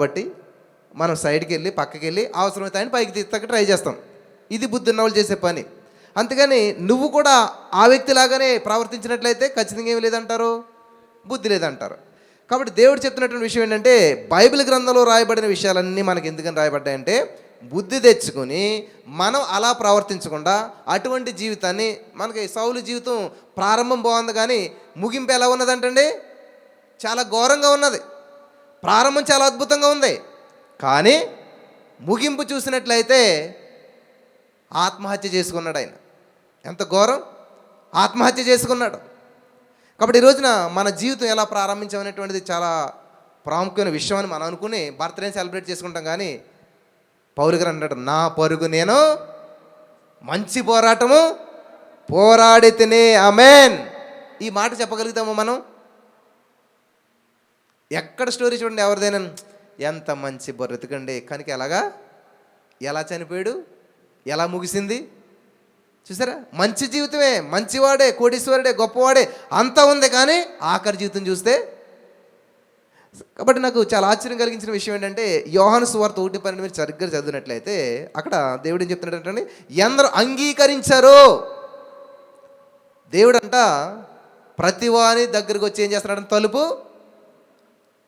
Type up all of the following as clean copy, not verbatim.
కాబట్టి మనం సైడ్కి వెళ్ళి పక్కకి వెళ్ళి అవసరమైతే ఆయన పైకి తీస్తాక ట్రై చేస్తాం. ఇది బుద్ధి ఉన్నవాళ్ళు చేసే పని. అంతేగాని నువ్వు కూడా ఆ వ్యక్తిలాగానే ప్రవర్తించినట్లయితే ఖచ్చితంగా ఏమి లేదంటారు, బుద్ధి లేదంటారు. కాబట్టి దేవుడు చెప్తున్నటువంటి విషయం ఏంటంటే, బైబిల్ గ్రంథంలో రాయబడిన విషయాలన్నీ మనకి ఎందుకని రాయబడ్డాయంటే, బుద్ధి తెచ్చుకొని మనం అలా ప్రవర్తించకుండా అటువంటి జీవితాన్ని, మనకి సౌలు జీవితం ప్రారంభం బాగుంది కానీ ముగింపు ఎలా ఉన్నదంటండి, చాలా ఘోరంగా ఉన్నది. ప్రారంభం చాలా అద్భుతంగా ఉంది కానీ ముగింపు చూసినట్లయితే ఆత్మహత్య చేసుకున్నాడు ఆయన. ఎంత ఘోరం, ఆత్మహత్య చేసుకున్నాడు. కాబట్టి ఈ రోజున మన జీవితం ఎలా ప్రారంభించామనేటువంటిది చాలా ప్రాముఖ్యమైన విషయం అని మనం అనుకుని బర్త్డేని సెలబ్రేట్ చేసుకుంటాం. కానీ పౌలు గారు అంటాడు, నా పరుగు నేను మంచి పోరాటము పోరాడి తినే, ఆమేన్. ఈ మాట చెప్పగలుగుతాము మనం? ఎక్కడ స్టోరీ చూడండి, ఎవరిదైనా ఎంత మంచి బ్రతుకండి కనుక ఎలాగా, ఎలా చనిపోయాడు, ఎలా ముగిసింది చూసారా? మంచి జీవితమే, మంచివాడే, కోటీశ్వరుడే, గొప్పవాడే అంతా ఉంది కానీ ఆఖరి జీవితం చూస్తే. కాబట్టి నాకు చాలా ఆశ్చర్యం కలిగించిన విషయం ఏంటంటే, యోహాను సువార్త 1:12 మీరు సరిగ్గా చదివినట్లయితే అక్కడ దేవుడు ఏం చెప్తున్నాడంటే, ఎందరూ అంగీకరించారో, దేవుడు అంట ప్రతివాని దగ్గరకు వచ్చి ఏం చేస్తున్నాడంటే, తలుపు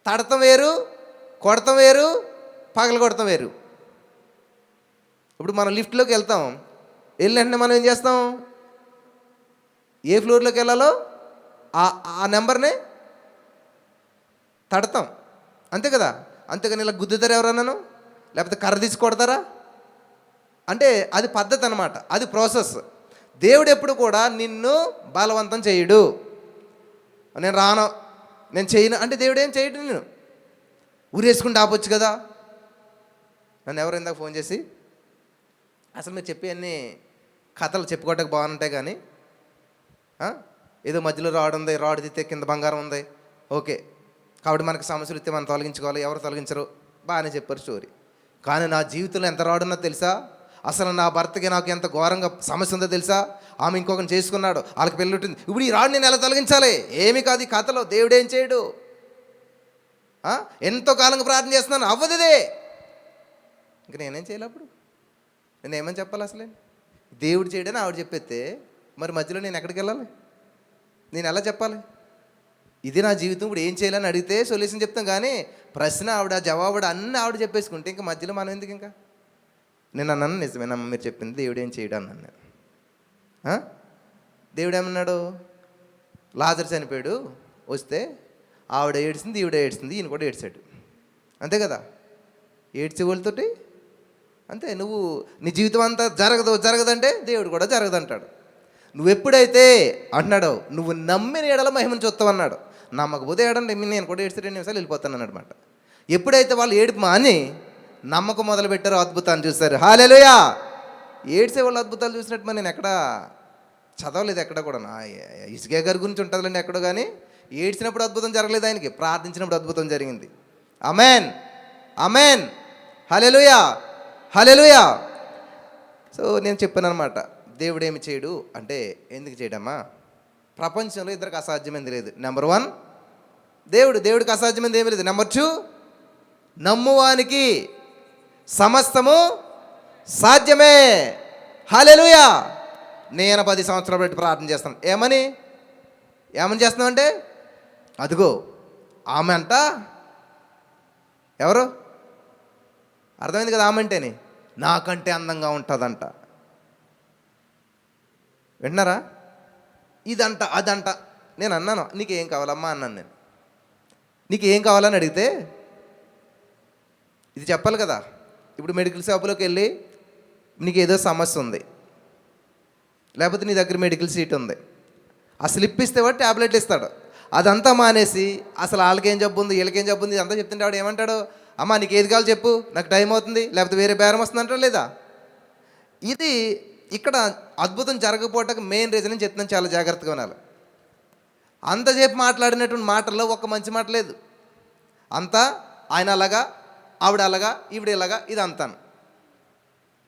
తడతం వేరు, కొడతం వేరు, పగల కొడతం వేరు. ఇప్పుడు మనం లిఫ్ట్లోకి వెళ్తాం, వెళ్ళిన మనం ఏం చేస్తాం, ఏ ఫ్లోర్లోకి వెళ్ళాలో ఆ నెంబర్ని తడతాం, అంతే కదా. అంతేగాని ఇలా గుద్దుతారా ఎవరన్నాను, లేకపోతే కర్ర తీసి కొడతారా అంటే అది పద్ధతి అనమాట, అది ప్రాసెస్. దేవుడు ఎప్పుడు కూడా నిన్ను బలవంతం చేయడు. నేను రాను, నేను చేయను అంటే దేవుడు ఏం చేయడు. నేను ఊరేసుకుంటూ ఆపొచ్చు కదా. నన్ను ఎవరు ఇందాక ఫోన్ చేసి, అసలు మీరు చెప్పి అన్ని కథలు చెప్పుకోవటానికి బాగుంటాయి కానీ ఏదో మధ్యలో రాడు ఉంది, రాడు తిత్తే కింద బంగారం ఉంది, ఓకే, కాబట్టి మనకి సమస్యలు ఇస్తే మనం తొలగించుకోవాలి, ఎవరు తొలగించరు, బాగానే చెప్పారు స్టోరీ. కానీ నా జీవితంలో ఎంత రాడున్నో తెలుసా? అసలు నా భర్తకి నాకు ఎంత ఘోరంగా సమస్య ఉందో తెలుసా? ఆమె ఇంకొకరిని చేసుకున్నాడు, వాళ్ళకి పెళ్ళి ఉంటుంది, ఇప్పుడు ఈ రాడు నేను ఎలా తొలగించాలి? ఏమి కాదు ఈ కథలో, దేవుడేం చేయడు. ఎంతో కాలంగా ప్రార్థన చేస్తున్నాను, అవ్వదుదే. ఇంక నేనేం చేయాలి? అప్పుడు నేను ఏమని చెప్పాలి? అసలే దేవుడు చేయడని ఆవిడ చెప్పేస్తే మరి మధ్యలో నేను ఎక్కడికి వెళ్ళాలి? నేను ఎలా చెప్పాలి? ఇది నా జీవితం, ఇప్పుడు ఏం చేయాలని అడిగితే సొల్యూషన్ చెప్తాం. కానీ ప్రశ్న ఆవిడ, జవాబు అన్నీ ఆవిడ చెప్పేసుకుంటే ఇంకా మధ్యలో మనం ఎందుకు? ఇంకా నేను అన్నాను, నిజమేనమ్మ మీరు చెప్పింది, దేవుడు ఏం చేయడు అన్నాను నేను. దేవుడు ఏమన్నాడు? లాజరు చనిపోయాడు, వస్తే ఆవిడ ఏడ్చింది, ఈవిడ ఏడ్చింది, ఈయన కూడా ఏడ్చాడు, అంతే కదా. ఏడ్చే వాళ్ళతోటి అంతే. నువ్వు నీ జీవితం అంతా జరగదంటే దేవుడు కూడా జరగదంటాడు. నువ్వు ఎప్పుడైతే అంటున్నాడో నువ్వు నమ్మిన ఎడల మహిమను చూస్తావన్నాడు. నమ్మకపోతే ఏడండి నేను కూడా ఏడ్చి 2 నిమిషాలు వెళ్ళిపోతాను అనమాట. ఎప్పుడైతే వాళ్ళు ఏడుపు మాని నమ్మకం మొదలు పెట్టారో అద్భుతాన్ని చూస్తారు. హల్లెలూయా. ఏడ్చే వాళ్ళు అద్భుతాలు చూసినట్టు మరి నేను ఎక్కడ చదవలేదు, ఎక్కడ కూడా. ఇసుకే గారి గురించి ఉంటుందండి ఎక్కడో, కానీ ఏడ్చినప్పుడు అద్భుతం జరగలేదు ఆయనకి, ప్రార్థించినప్పుడు అద్భుతం జరిగింది. ఆమేన్, ఆమేన్, హల్లెలూయా, హల్లెలూయా. సో నేను చెప్పాను అనమాట, దేవుడు ఏమి చేయడు అంటే ఎందుకు చేయడమ్మా? ప్రపంచంలో ఇద్దరికి అసాధ్యమైంది లేదు. నెంబర్ 1 దేవుడికి అసాధ్యమైంది ఏమీ లేదు. నెంబర్ 2 నమ్మువానికి సమస్తము సాధ్యమే. హల్లెలూయా. నేను 10 సంవత్సరాలు బట్టి ప్రార్థన చేస్తాను. ఏమని చేస్తున్నావు అంటే, అదిగో ఆమె అంట, ఎవరు అర్థమైంది కదా, ఆమె అంటేనే నాకంటే అందంగా ఉంటుందంట. వింటున్నారా? ఇదంట అదంట. నేను అన్నాను, నీకేం కావాలమ్మా అన్నాను. నేను నీకేం కావాలని అడిగితే ఇది చెప్పాలి కదా. ఇప్పుడు మెడికల్ షాపులోకి వెళ్ళి నీకు ఏదో సమస్య ఉంది, లేకపోతే నీ దగ్గర మెడికల్ సీట్ ఉంది, ఆ స్లిప్ ఇస్తే వాడు ట్యాబ్లెట్లు ఇస్తాడు. అదంతా మానేసి అసలు వాళ్ళకేం జబ్బు ఉంది, వీళ్ళకేం జబ్బు ఉంది ఇదంతా చెప్తుంటే వాడు ఏమంటాడు? అమ్మా నీకు ఏది కావాలి చెప్పు, నాకు టైం అవుతుంది, లేకపోతే వేరే బేరం వస్తుంది అంటాడు లేదా? ఇది ఇక్కడ అద్భుతం జరగకపోవటానికి మెయిన్ రీజన్ అని చెప్తున్నాను, చాలా జాగ్రత్తగా ఉన్నారు. అంతసేపు మాట్లాడినటువంటి మాటల్లో ఒక్క మంచి మాట లేదు. అంతా ఆయన అలాగా, ఆవిడ అలాగా, ఈవిడ ఇలాగా, ఇది అంతాను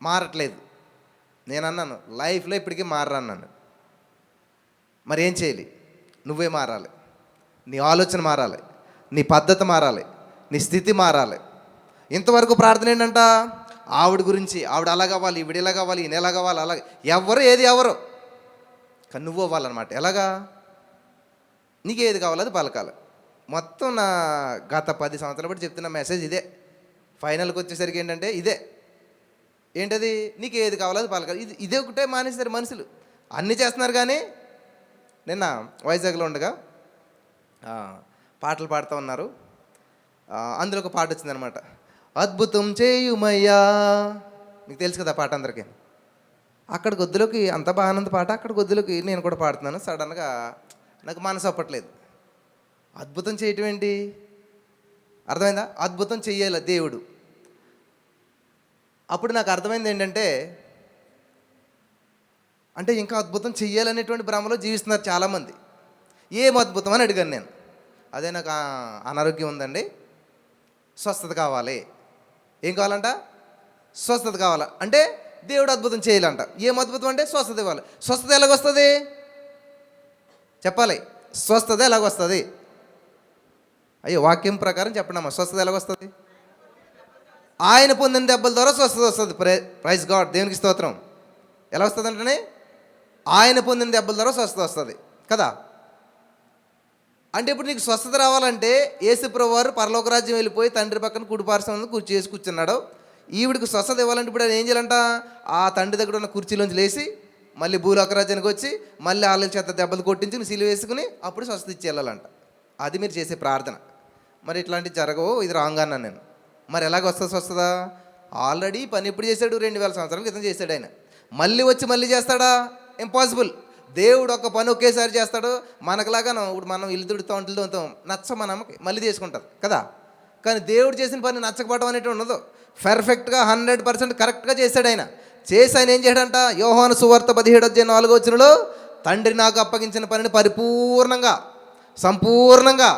మారట్లేదు. నేను అన్నాను, లైఫ్లో ఇప్పటికీ మారరా అన్నాను. మరి ఏం చేయాలి? నువ్వే మారాలి, నీ ఆలోచన మారాలి, నీ పద్ధతి మారాలి, నీ స్థితి మారాలి. ఇంతవరకు ప్రార్థన ఏంటంట, ఆవిడ గురించి, ఆవిడ అలా కావాలి, ఈవిడ ఇలా కావాలి, ఈయన ఎలా కావాలి, అలా ఎవరు కానీ నువ్వు అవ్వాలన్నమాట. ఎలాగా? నీకు ఏది కావాలో అది పలకాలి. మొత్తం నా గత 10 సంవత్సరాల బట్టి చెప్తున్న మెసేజ్ ఇదే. ఫైనల్కి వచ్చేసరికి ఏంటంటే ఇదే. ఏంటది? నీకు ఏది కావాలో అది పలకాలి. ఇదే ఒకటే మానేస్తారు మనుషులు. అన్నీ చేస్తున్నారు కానీ. నిన్న వైజాగ్లో ఉండగా పాటలు పాడుతూ ఉన్నారు. అందులో ఒక పాట వచ్చిందనమాట, అద్భుతం చేయుమయ్యా. మీకు తెలుసు కదా పాట అందరికీ. అక్కడ గొద్దులోకి అంత బాగానంద పాట, అక్కడ గొద్దులోకి నేను కూడా పాడుతున్నాను. సడన్గా నాకు మనసు ఒప్పట్లేదు. అద్భుతం చేయటం ఏంటి? అర్థమైందా? అద్భుతం చెయ్యాలి దేవుడు. అప్పుడు నాకు అర్థమైంది ఏంటంటే, అంటే ఇంకా అద్భుతం చెయ్యాలనేటువంటి భ్రమలో జీవిస్తున్నారు చాలామంది. ఏం అద్భుతం అని అడిగాను నేను. అదే నాకు అనారోగ్యం ఉందండి, స్వస్థత కావాలి. ఏం కావాలంట? స్వస్థత కావాలా అంటే దేవుడు అద్భుతం చేయాలంట. ఏం అద్భుతం అంటే స్వస్థత ఇవ్వాలి. స్వస్థత ఎలాగొస్తుంది చెప్పాలి. స్వస్థత ఎలాగొస్తుంది? అయ్యో వాక్యం ప్రకారం చెప్పండి అమ్మా. స్వస్థత ఎలాగొస్తుంది? ఆయన పొందిన దెబ్బల ద్వారా స్వస్థత వస్తుంది. ప్రైజ్ గాడ్, దేవునికి స్తోత్రం. ఎలా వస్తుంది అంటే ఆయన పొందిన దెబ్బల ద్వారా స్వస్థత వస్తుంది కదా. అంటే ఇప్పుడు నీకు స్వస్థత రావాలంటే యేసుప్రభువు వారు పరలోక రాజ్యం వెళ్ళిపోయి తండ్రి పక్కన కుడి పార్శ్వంలో చేసి కూర్చున్నాడు. ఈవిడికి స్వస్థత ఇవ్వాలంటే ఇప్పుడు ఆయన ఏం చేయాలంట? ఆ తండ్రి దగ్గర ఉన్న కుర్చీలోంచి లేచి మళ్ళీ భూలోక రాజ్యానికి వచ్చి మళ్ళీ వాళ్ళ చేత దెబ్బలు కొట్టించుకుని సిలువ వేసుకుని అప్పుడు స్వస్థత ఇచ్చి వెళ్ళాలంట. అది మీరు చేసే ప్రార్థన. మరి ఇట్లాంటివి జరగవు, ఇది రాంగ్ అన్నాను నేను. మరి ఎలాగ వస్తుందా? ఆల్రెడీ పని ఎప్పుడు చేశాడు? 2000 సంవత్సరాల క్రితం చేశాడు ఆయన. మళ్ళీ వచ్చి మళ్ళీ చేస్తాడా? ఇంపాసిబుల్. దేవుడు ఒక పని ఒకేసారి చేస్తాడు. మనకులాగా ఇప్పుడు మనం ఇల్లు తుడుతూ ఉంటుందో నచ్చ మన అమ్మకి మళ్ళీ చేసుకుంటారు కదా. కానీ దేవుడు చేసిన పని నచ్చకపోవడం అనేటి ఉండదు. పర్ఫెక్ట్గా 100% కరెక్ట్గా చేశాడు ఆయన. చేసి ఆయన ఏం చేయడంట? యోహాను సువార్త 17:4 తండ్రి నాకు అప్పగించిన పనిని పరిపూర్ణంగా సంపూర్ణంగా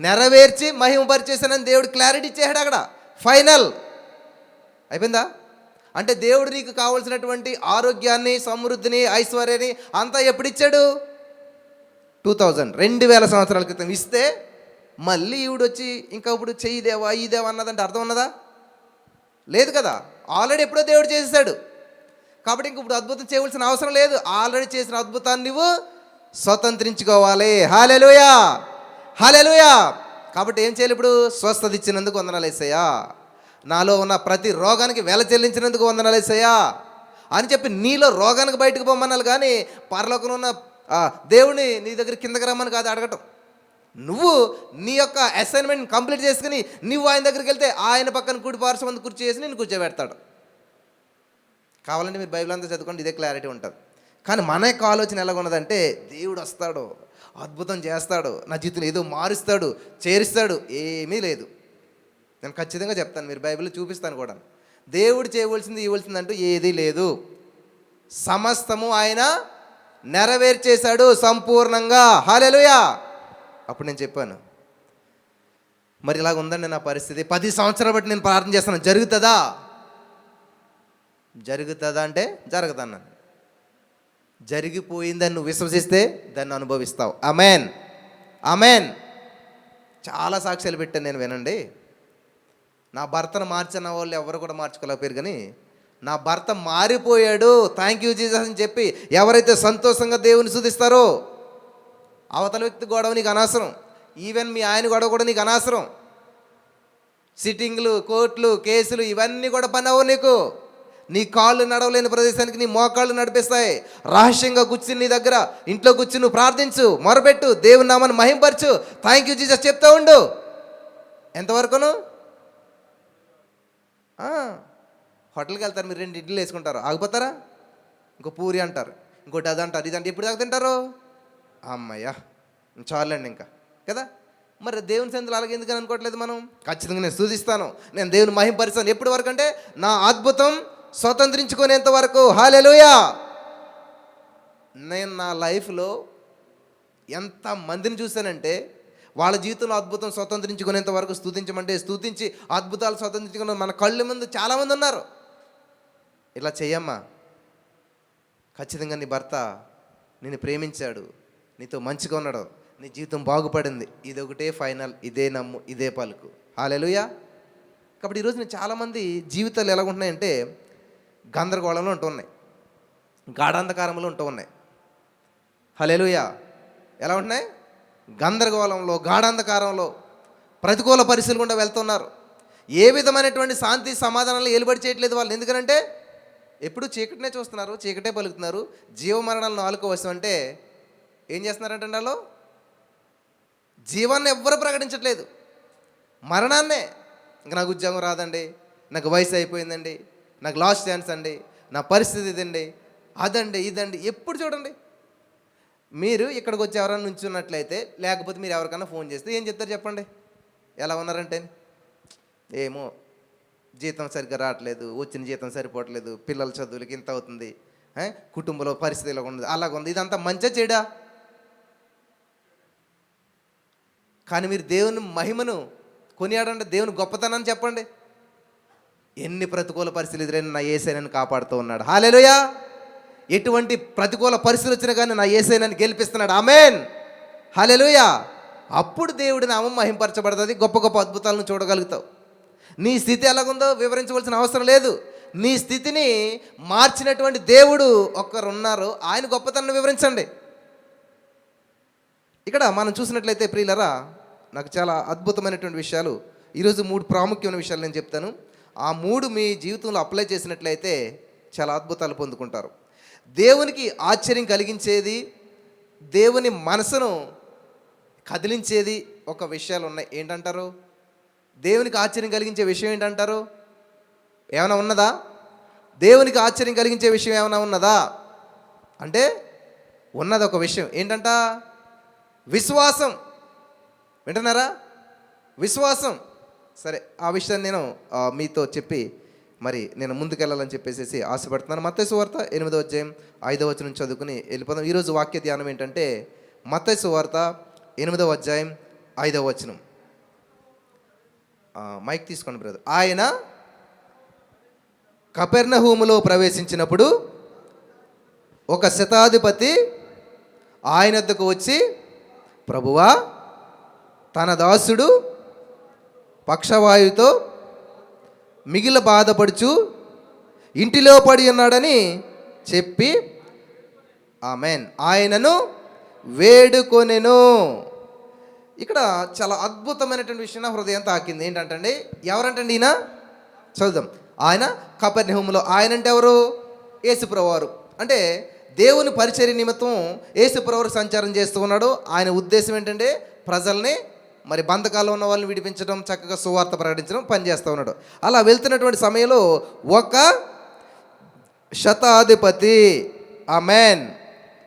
నెరవేర్చి మహిమపరిచేశానని దేవుడు క్లారిటీ ఇచ్చేసాడు. అక్కడ ఫైనల్ అయిపోయిందా? అంటే దేవుడు నీకు కావాల్సినటువంటి ఆరోగ్యాన్ని, సమృద్ధిని, ఐశ్వర్యాన్ని అంతా ఎప్పుడు ఇచ్చాడు? 2000 సంవత్సరాల క్రితం ఇస్తే మళ్ళీ ఈవిడ వచ్చి ఇంకా ఇప్పుడు చెయ్యిదేవా ఈ దేవా అన్నదంటే అర్థం ఉన్నదా? లేదు కదా. ఆల్రెడీ ఎప్పుడో దేవుడు చేసేసాడు. కాబట్టి ఇంక ఇప్పుడు అద్భుతం చేయవలసిన అవసరం లేదు. ఆల్రెడీ చేసిన అద్భుతాన్ని నువ్వు స్వతంత్రించుకోవాలి. హల్లెలూయా, హల్లెలూయా. కాబట్టి ఏం చేయాలి? ఇప్పుడు స్వస్థత ఇచ్చినందుకు వందనాలు యేసయ్యా, నాలో ఉన్న ప్రతి రోగానికి వెల చెల్లించినందుకు వందనాలు యేసయ్యా అని చెప్పి నీలో రోగానికి బయటకు పోమన్నాను. కానీ పరలోకంలో ఉన్న దేవుడిని నీ దగ్గర కిందకి రమ్మని కాదు అడగటం. నువ్వు నీ యొక్క అసైన్మెంట్ కంప్లీట్ చేసుకుని నువ్వు ఆయన దగ్గరికి వెళ్తే ఆయన పక్కన కుడి పార్శ్వం ముందు కుర్చీ చేసి నేను కూర్చోబెడతాడు. కావాలంటే మీరు బైబిల్ అంతా చదువుకోండి, ఇదే క్లారిటీ ఉంటుంది. కానీ మన యొక్క ఆలోచన ఎలాగ ఉన్నదంటే, దేవుడు వస్తాడు, అద్భుతం చేస్తాడు, నా జీవితంలో ఏదో మారుస్తాడు, చేరుస్తాడు. ఏమీ లేదు. నేను ఖచ్చితంగా చెప్తాను, మీరు బైబిల్లో చూపిస్తాను కూడా. దేవుడు చేయవలసింది ఇవ్వాల్సిందంటూ ఏదీ లేదు. సమస్తము ఆయన నెరవేర్చేశాడు సంపూర్ణంగా. హల్లెలూయా. అప్పుడు నేను చెప్పాను, మరి ఇలాగ ఉందండి నా పరిస్థితి, 10 సంవత్సరాలు బట్టి నేను ప్రార్థన చేస్తాను, జరుగుతుందా? జరుగుతుందా అంటే జరగదన్నాను. జరిగిపోయిందని నువ్వు విశ్వసిస్తే దాన్ని అనుభవిస్తావు. Amen, amen. చాలా సాక్ష్యాలు పెట్టాను నేను, వినండి. నా భర్తను మార్చిన వాళ్ళు ఎవరు కూడా మార్చుకోలేకపోయారు, కానీ నా భర్త మారిపోయాడు, థ్యాంక్ యూ జీసస్ అని చెప్పి ఎవరైతే సంతోషంగా దేవుని స్తుతిస్తారో, అవతల వ్యక్తి గొడవ నీకు అనవసరం, ఈవెన్ మీ ఆయన గొడవ కూడా నీకు అనవసరం. సిట్టింగ్లు, కోర్టులు, కేసులు ఇవన్నీ కూడా పని అవ్వవు నీకు. నీ కాళ్ళు నడవలేని ప్రదేశానికి నీ మోకాళ్ళు నడిపిస్తాయి. రహస్యంగా కూర్చుని నీ దగ్గర ఇంట్లో కూర్చుని నువ్వు ప్రార్థించు, మొరపెట్టు, దేవుని నామాన్ని మహింపరచు, థ్యాంక్ యూ జీసస్ చెప్తా ఉండు. ఎంతవరకును? హోటల్కి వెళ్తారు, మీరు 2 ఇడ్లీలు వేసుకుంటారు, ఆగిపోతారా? ఇంకో పూరి అంటారు, ఇంకోటి అది అంటారు, ఇదంటే ఎప్పుడు దాకా తింటారు? అమ్మయ్యా చాలండి ఇంకా కదా. మరి దేవుని సన్నిధిలో అలాగే ఎందుకని అనుకోవట్లేదు మనం? ఖచ్చితంగా నేను స్తుతిస్తాను, నేను దేవుని మహింపరుస్తాను. ఎప్పటి వరకు అంటే నా అద్భుతం స్వతంత్రించుకునేంత వరకు. హల్లెలూయా. నేను నా లైఫ్లో ఎంతమందిని చూశానంటే, వాళ్ళ జీవితంలో అద్భుతం స్వతంత్రించుకునేంత వరకు స్తుతించమంటే స్తుతించి అద్భుతాలు స్వతంత్రించుకున్న మన కళ్ళ ముందు చాలామంది ఉన్నారు. ఇలా చెయ్యమ్మా, ఖచ్చితంగా నీ భర్త నిన్ను ప్రేమించాడు, నీతో మంచిగా ఉన్నాడు, నీ జీవితం బాగుపడింది, ఇది ఒకటే ఫైనల్, ఇదే నమ్ము, ఇదే పలుకు. హల్లెలూయా. కాబట్టి ఈరోజు నేను చాలామంది జీవితాలు ఎలా ఉంటున్నాయంటే గందరగోళంలో ఉంటున్నాయి, గాఢాంధకారంలో ఉంటున్నాయి. హల్లెలూయా. ఎలా ఉంటున్నాయి? గందరగోళంలో, గాఢాంధకారంలో, ప్రతికూల పరిస్థితులు గుండా వెళ్తున్నారు. ఏ విధమైనటువంటి శాంతి సమాధానాలు ఏలుబడి చేయట్లేదు వాళ్ళు. ఎందుకంటే ఎప్పుడు చీకటినే చూస్తున్నారు, చీకటే పలుకుతున్నారు. జీవమరణాలను ఆలుకోవచ్చు అంటే ఏం చేస్తున్నారంటే వాళ్ళు జీవాన్ని ఎవ్వరు ప్రకటించట్లేదు, మరణాన్నే. ఇంకా నాకు ఉద్యోగం రాదండి, నాకు వయసు అయిపోయిందండి, నాకు లాస్ట్ ఛాన్స్ అండి, నా పరిస్థితి ఇదండి, అదండి, ఇదండి. ఎప్పుడు చూడండి మీరు ఇక్కడికి వచ్చి ఎవరైనా నుంచున్నట్లయితే, లేకపోతే మీరు ఎవరికైనా ఫోన్ చేస్తే ఏం చెప్తారు చెప్పండి? ఎలా ఉన్నారంటే ఏమో జీతం సరిగ్గా రావట్లేదు, వచ్చిన జీతం సరిపోవట్లేదు, పిల్లల చదువులకి ఇంత అవుతుంది, కుటుంబంలో పరిస్థితి ఇలా ఉంది, అలాగుంది. ఇదంతా మంచిగా చెడా? కానీ మీరు దేవుని మహిమను కొనియాడండి, దేవుని గొప్పతనాన్ని చెప్పండి. ఎన్ని ప్రతికూల పరిస్థితులు ఎదురైనా నా యేసయ్య నన్ను కాపాడుతూ ఉన్నాడు. హల్లెలూయా. ఎటువంటి ప్రతికూల పరిస్థితులు వచ్చినా కానీ నా యేసయ్య నన్ను గెలిపిస్తున్నాడు. ఆమేన్. హల్లెలూయా. అప్పుడు దేవుడి నామం మహింపరచబడుతుంది, గొప్ప గొప్ప అద్భుతాలను చూడగలుగుతావు. నీ స్థితి ఎలాగుందో వివరించవలసిన అవసరం లేదు. నీ స్థితిని మార్చినటువంటి దేవుడు ఒక్కరు ఉన్నారు, ఆయన గొప్పతనాన్ని వివరించండి. ఇక్కడ మనం చూసినట్లయితే ప్రియులరా, నాకు చాలా అద్భుతమైనటువంటి విషయాలు ఈరోజు 3 ప్రాముఖ్యమైన విషయాలు నేను చెప్తాను. ఆ 3 మీ జీవితంలో అప్లై చేసినట్లయితే చాలా అద్భుతాలు పొందుకుంటారు. దేవునికి ఆశ్చర్యం కలిగించేది, దేవుని మనసును కదిలించేది ఒక విషయాలు ఉన్నాయి. ఏంటంటారు? దేవునికి ఆశ్చర్యం కలిగించే విషయం ఏంటంటారు? ఏమైనా ఉన్నదా? దేవునికి ఆశ్చర్యం కలిగించే విషయం ఏమైనా ఉన్నదా అంటే ఉన్నది ఒక విషయం. ఏంటంట? విశ్వాసం. వింటున్నారా? విశ్వాసం. సరే, ఆ విషయాన్ని నేను మీతో చెప్పి మరి నేను ముందుకెళ్ళాలని చెప్పేసి ఆశపడుతున్నాను. మత్తయి సువార్త 8వ అధ్యాయం 5వ వచనం చదువుకుని వెళ్ళిపోదాం. ఈరోజు వాక్య ధ్యానం ఏంటంటే మత్తయి సువార్త 8వ అధ్యాయం 5వ వచనం. మైక్ తీసుకోండి బ్రదర్. ఆయన కపెర్నహూములో ప్రవేశించినప్పుడు ఒక శతాధిపతి ఆయన వద్దకు వచ్చి, ప్రభువా, తన దాసుడు పక్షవాయువుతో మిగిలిన బాధపడుచు ఇంటిలో పడి ఉన్నాడని చెప్పి ఆమేన్ ఆయనను వేడుకొనెను. ఇక్కడ చాలా అద్భుతమైనటువంటి విషయం నా హృదయం తాకింది. ఏంటంటే ఎవరంటండి ఈయన? చదువుదాం. ఆయన కపెర్నహూములో. ఆయన అంటే ఎవరు? యేసుప్రభువారు. అంటే దేవుని పరిచర్య నిమిత్తం యేసుప్రభువారు సంచారం చేస్తూ ఉన్నాడు. ఆయన ఉద్దేశం ఏంటంటే ప్రజల్ని మరి బంధకాల్లో ఉన్న వాళ్ళని విడిపించడం, చక్కగా సువార్త ప్రకటించడం పనిచేస్తూ ఉన్నాడు. అలా వెళ్తున్నటువంటి సమయంలో ఒక శతాధిపతి, ఆమేన్,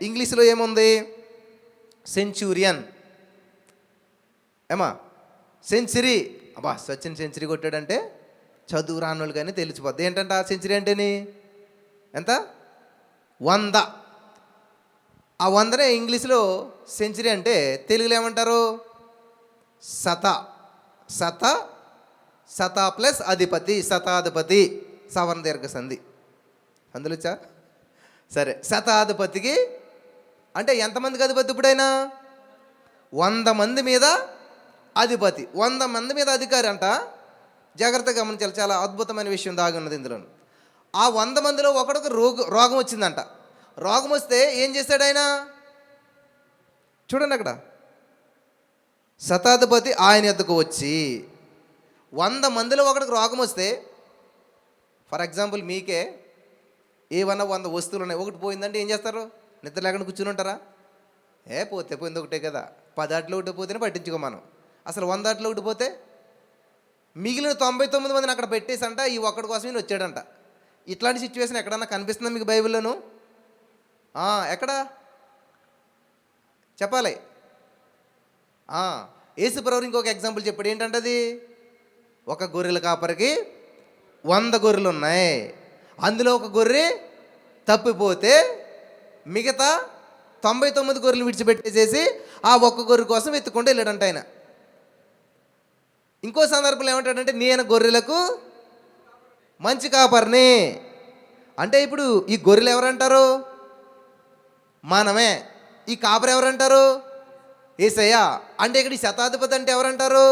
ఇంగ్లీష్లో ఏముంది? సెంచురియన్. ఏమా సెంచరీ? అబ్బా, సచిన్ సెంచరీ కొట్టాడంటే చదువు రానోళ్ళు కానీ తెలిసిపోద్ది. ఏంటంటే ఆ సెంచరీ అంటేని ఎంత? 100. ఆ 100నే ఇంగ్లీష్లో సెంచరీ అంటే తెలుగులో ఏమంటారు? శత. శత, శత ప్లస్ అధిపతి, శతాధిపతి, సవర్ణ దీర్ఘ సంధి అందులో వచ్చా? సరే, శతాధిపతికి అంటే ఎంతమందికి అధిపతి? ఇప్పుడైనా 100 మంది మీద అధిపతి, 100 మంది మీద అధికారి అంట. జాగ్రత్తగా గమనించాలి, చాలా అద్భుతమైన విషయం దాగి ఉన్నది ఇందులో. ఆ 100 మందిలో ఒకడికి రోగం వచ్చిందంట. రోగం వస్తే ఏం చేశాడు ఆయన? చూడండి అక్కడ, శతాధిపతి ఆయన యొద్దకు వచ్చి, 100 మందిలో ఒకడికి రోగం వస్తే, ఫర్ ఎగ్జాంపుల్ మీకే ఏమన్నా 100 వస్తువులు ఉన్నాయి, ఒకటి పోయిందంటే ఏం చేస్తారు? నిద్ర లేకుండా కూర్చుని ఉంటారా? పోతే పోయింది ఒకటే కదా, 10 ఆటలు ఒకటి పోతేనే పట్టించుకో మనం. అసలు 100 ఆటలు ఒకటి పోతే మిగిలిన 99 మందిని అక్కడ పెట్టేసంట ఈ ఒక్కడి కోసం ఈయన వచ్చాడంట. ఇట్లాంటి సిచ్యువేషన్ ఎక్కడన్నా కనిపిస్తుందా మీకు బైబిల్లోను? ఎక్కడ చెప్పాలి? యేసుప్రభువు ఇంకొక ఎగ్జాంపుల్ చెప్పాడు. ఏంటంటే అది ఒక గొర్రెల కాపరికి 100 గొర్రెలు ఉన్నాయి. అందులో ఒక గొర్రె తప్పిపోతే మిగతా 99 గొర్రెలు విడిచిపెట్టేసేసి ఆ ఒక్క గొర్రె కోసం వెతుక్కుంటూ వెళ్ళాడంట ఆయన. ఇంకో సందర్భంలో ఏమంటాడంటే, నేను గొర్రెలకు మంచి కాపరిని. అంటే ఇప్పుడు ఈ గొర్రెలు ఎవరంటారు? మనమే. ఈ కాపరి ఎవరంటారు? యేసయ్య. అంటే ఇక్కడ ఈ శతాధిపతి అంటే ఎవరంటారు?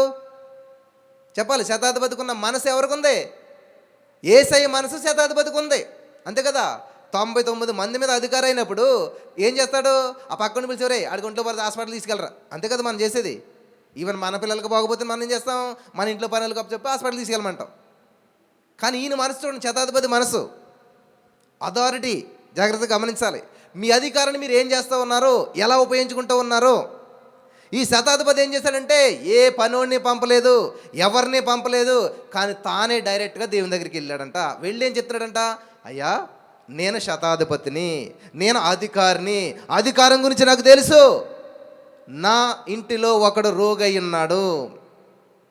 చెప్పాలి. శతాధిపతికి ఉన్న మనసు ఎవరికి ఉంది? యేసయ్య మనసు శతాధిపతికి ఉంది. అంతే కదా. 99 మంది మీద అధికారం అయినప్పుడు ఏం చేస్తాడు? ఆ పక్కన పిలిచి రే ఆడికి ఒంట్లో పడితే హాస్పిటల్ తీసుకెళ్ళరా. అంతే కదా మనం చేసేది. ఈవెన్ మన పిల్లలకు బాగోపోతే మనం ఏం చేస్తాం? మన ఇంట్లో పనులకు చెప్పి హాస్పిటల్ తీసుకెళ్ళమంటాం. కానీ ఈయన మనసు చూడండి, శతాధిపతి మనసు, అథారిటీ. జాగ్రత్తగా గమనించాలి. మీ అధికారాన్ని మీరు ఏం చేస్తూ ఉన్నారో, ఎలా ఉపయోగించుకుంటూ ఉన్నారో. ఈ శతాధిపతి ఏం చేశాడంటే ఏ పనోడిని పంపలేదు, ఎవరిని పంపలేదు, కానీ తానే డైరెక్ట్గా దేవుని దగ్గరికి వెళ్ళాడంట. వెళ్ళి ఏం చెప్తున్నాడంట? అయ్యా, నేను శతాధిపతిని, నేను అధికారిని, అధికారం గురించి నాకు తెలుసు. నా ఇంటిలో ఒకడు రోగై ఉన్నాడు.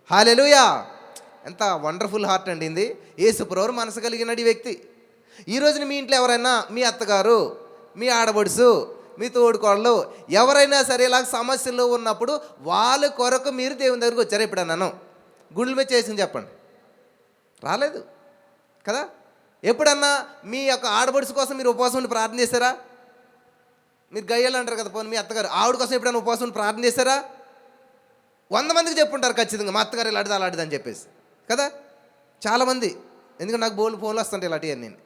హల్లెలూయా. ఎంత వండర్ఫుల్ హార్ట్ అండి ఇది. యేసుప్రభువు మనసు కలిగినాడు ఈ వ్యక్తి. ఈ రోజున మీ ఇంట్లో ఎవరైనా, మీ అత్తగారు, మీ ఆడబడుసు, మీ తోడుకోళ్ళు ఎవరైనా సరే ఇలా సమస్యల్లో ఉన్నప్పుడు వాళ్ళ కొరకు మీరు దేవుని దగ్గరికి వచ్చారా? ఎప్పుడన్నాను గుండెల మీద చేసింది చెప్పండి. రాలేదు కదా. ఎప్పుడన్నా మీ యొక్క ఆడబడుసు కోసం మీరు ఉపవాసం ఉండి ప్రార్థన చేశారా? మీరు గయ్యాలు అంటారు కదా, పోనీ మీ అత్తగారు ఆవిడ కోసం ఎప్పుడైనా ఉపవాసం ఉండి ప్రార్థన చేశారా? 100 మందికి చెప్పుంటారు ఖచ్చితంగా, మా అత్తగారు ఇలాంటిది అలాంటిది అని చెప్పేసి కదా. చాలామంది, ఎందుకంటే నాకు ఫోన్లు వస్తుంటాయి ఇలాంటివి. నేను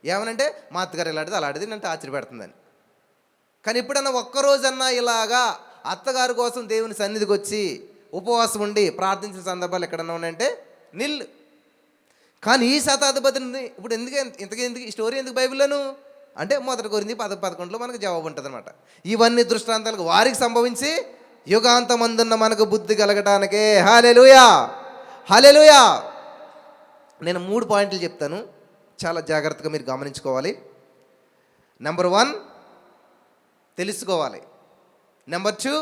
ఏమనంటే మా అత్తగారు ఇలాంటిది అలాంటిది అంటే ఆశ్చర్యపెడుతుందని. కానీ ఎప్పుడన్నా ఒక్కరోజన్నా ఇలాగా అత్తగారి కోసం దేవుని సన్నిధికి వచ్చి ఉపవాసం ఉండి ప్రార్థించిన సందర్భాలు ఎక్కడన్నా ఉన్నాయంటే నిల్లు. కానీ ఈ శతాధిపతిని ఇప్పుడు ఇంతకీ ఈ స్టోరీ ఎందుకు బైబిల్లోను అంటే 1 కొరింథీ 10:11 మనకు జవాబు ఉంటుంది అనమాట. ఇవన్నీ దృష్టాంతాలకు వారికి సంభవించి యుగాంతమందున్న మనకు బుద్ధి కలగటానికే. హల్లెలూయా, హల్లెలూయా. నేను 3 పాయింట్లు చెప్తాను, చాలా జాగ్రత్తగా మీరు గమనించుకోవాలి. నెంబర్ 1 తెలుసుకోవాలి. నెంబర్ 2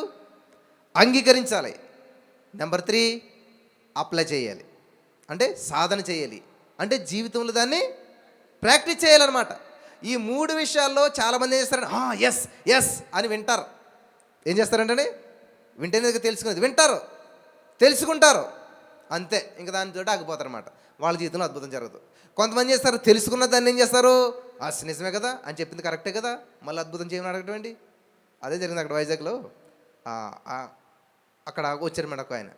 అంగీకరించాలి. నెంబర్ 3 అప్లై చేయాలి, అంటే సాధన చేయాలి, అంటే జీవితంలో దాన్ని ప్రాక్టీస్ చేయాలన్నమాట. ఈ 3 విషయాల్లో చాలామంది ఏం చేస్తారంటే ఎస్ ఎస్ అని వింటారు. ఏం చేస్తారంటే వింటేనే తెలుసుకునేది, వింటారు, తెలుసుకుంటారు, అంతే, ఇంకా దానితో ఆగిపోతారు అన్నమాట. వాళ్ళ జీవితంలో అద్భుతం జరగదు. కొంతమంది చేస్తారు, తెలుసుకున్న దాన్ని ఏం చేస్తారు, నిజమే కదా అని చెప్పింది కరెక్టే కదా, మళ్ళీ అద్భుతం చేయమని అడగటండి. అదే జరిగింది అక్కడ వైజాగ్లో. అక్కడ వచ్చారు మేడం ఒక ఆయన,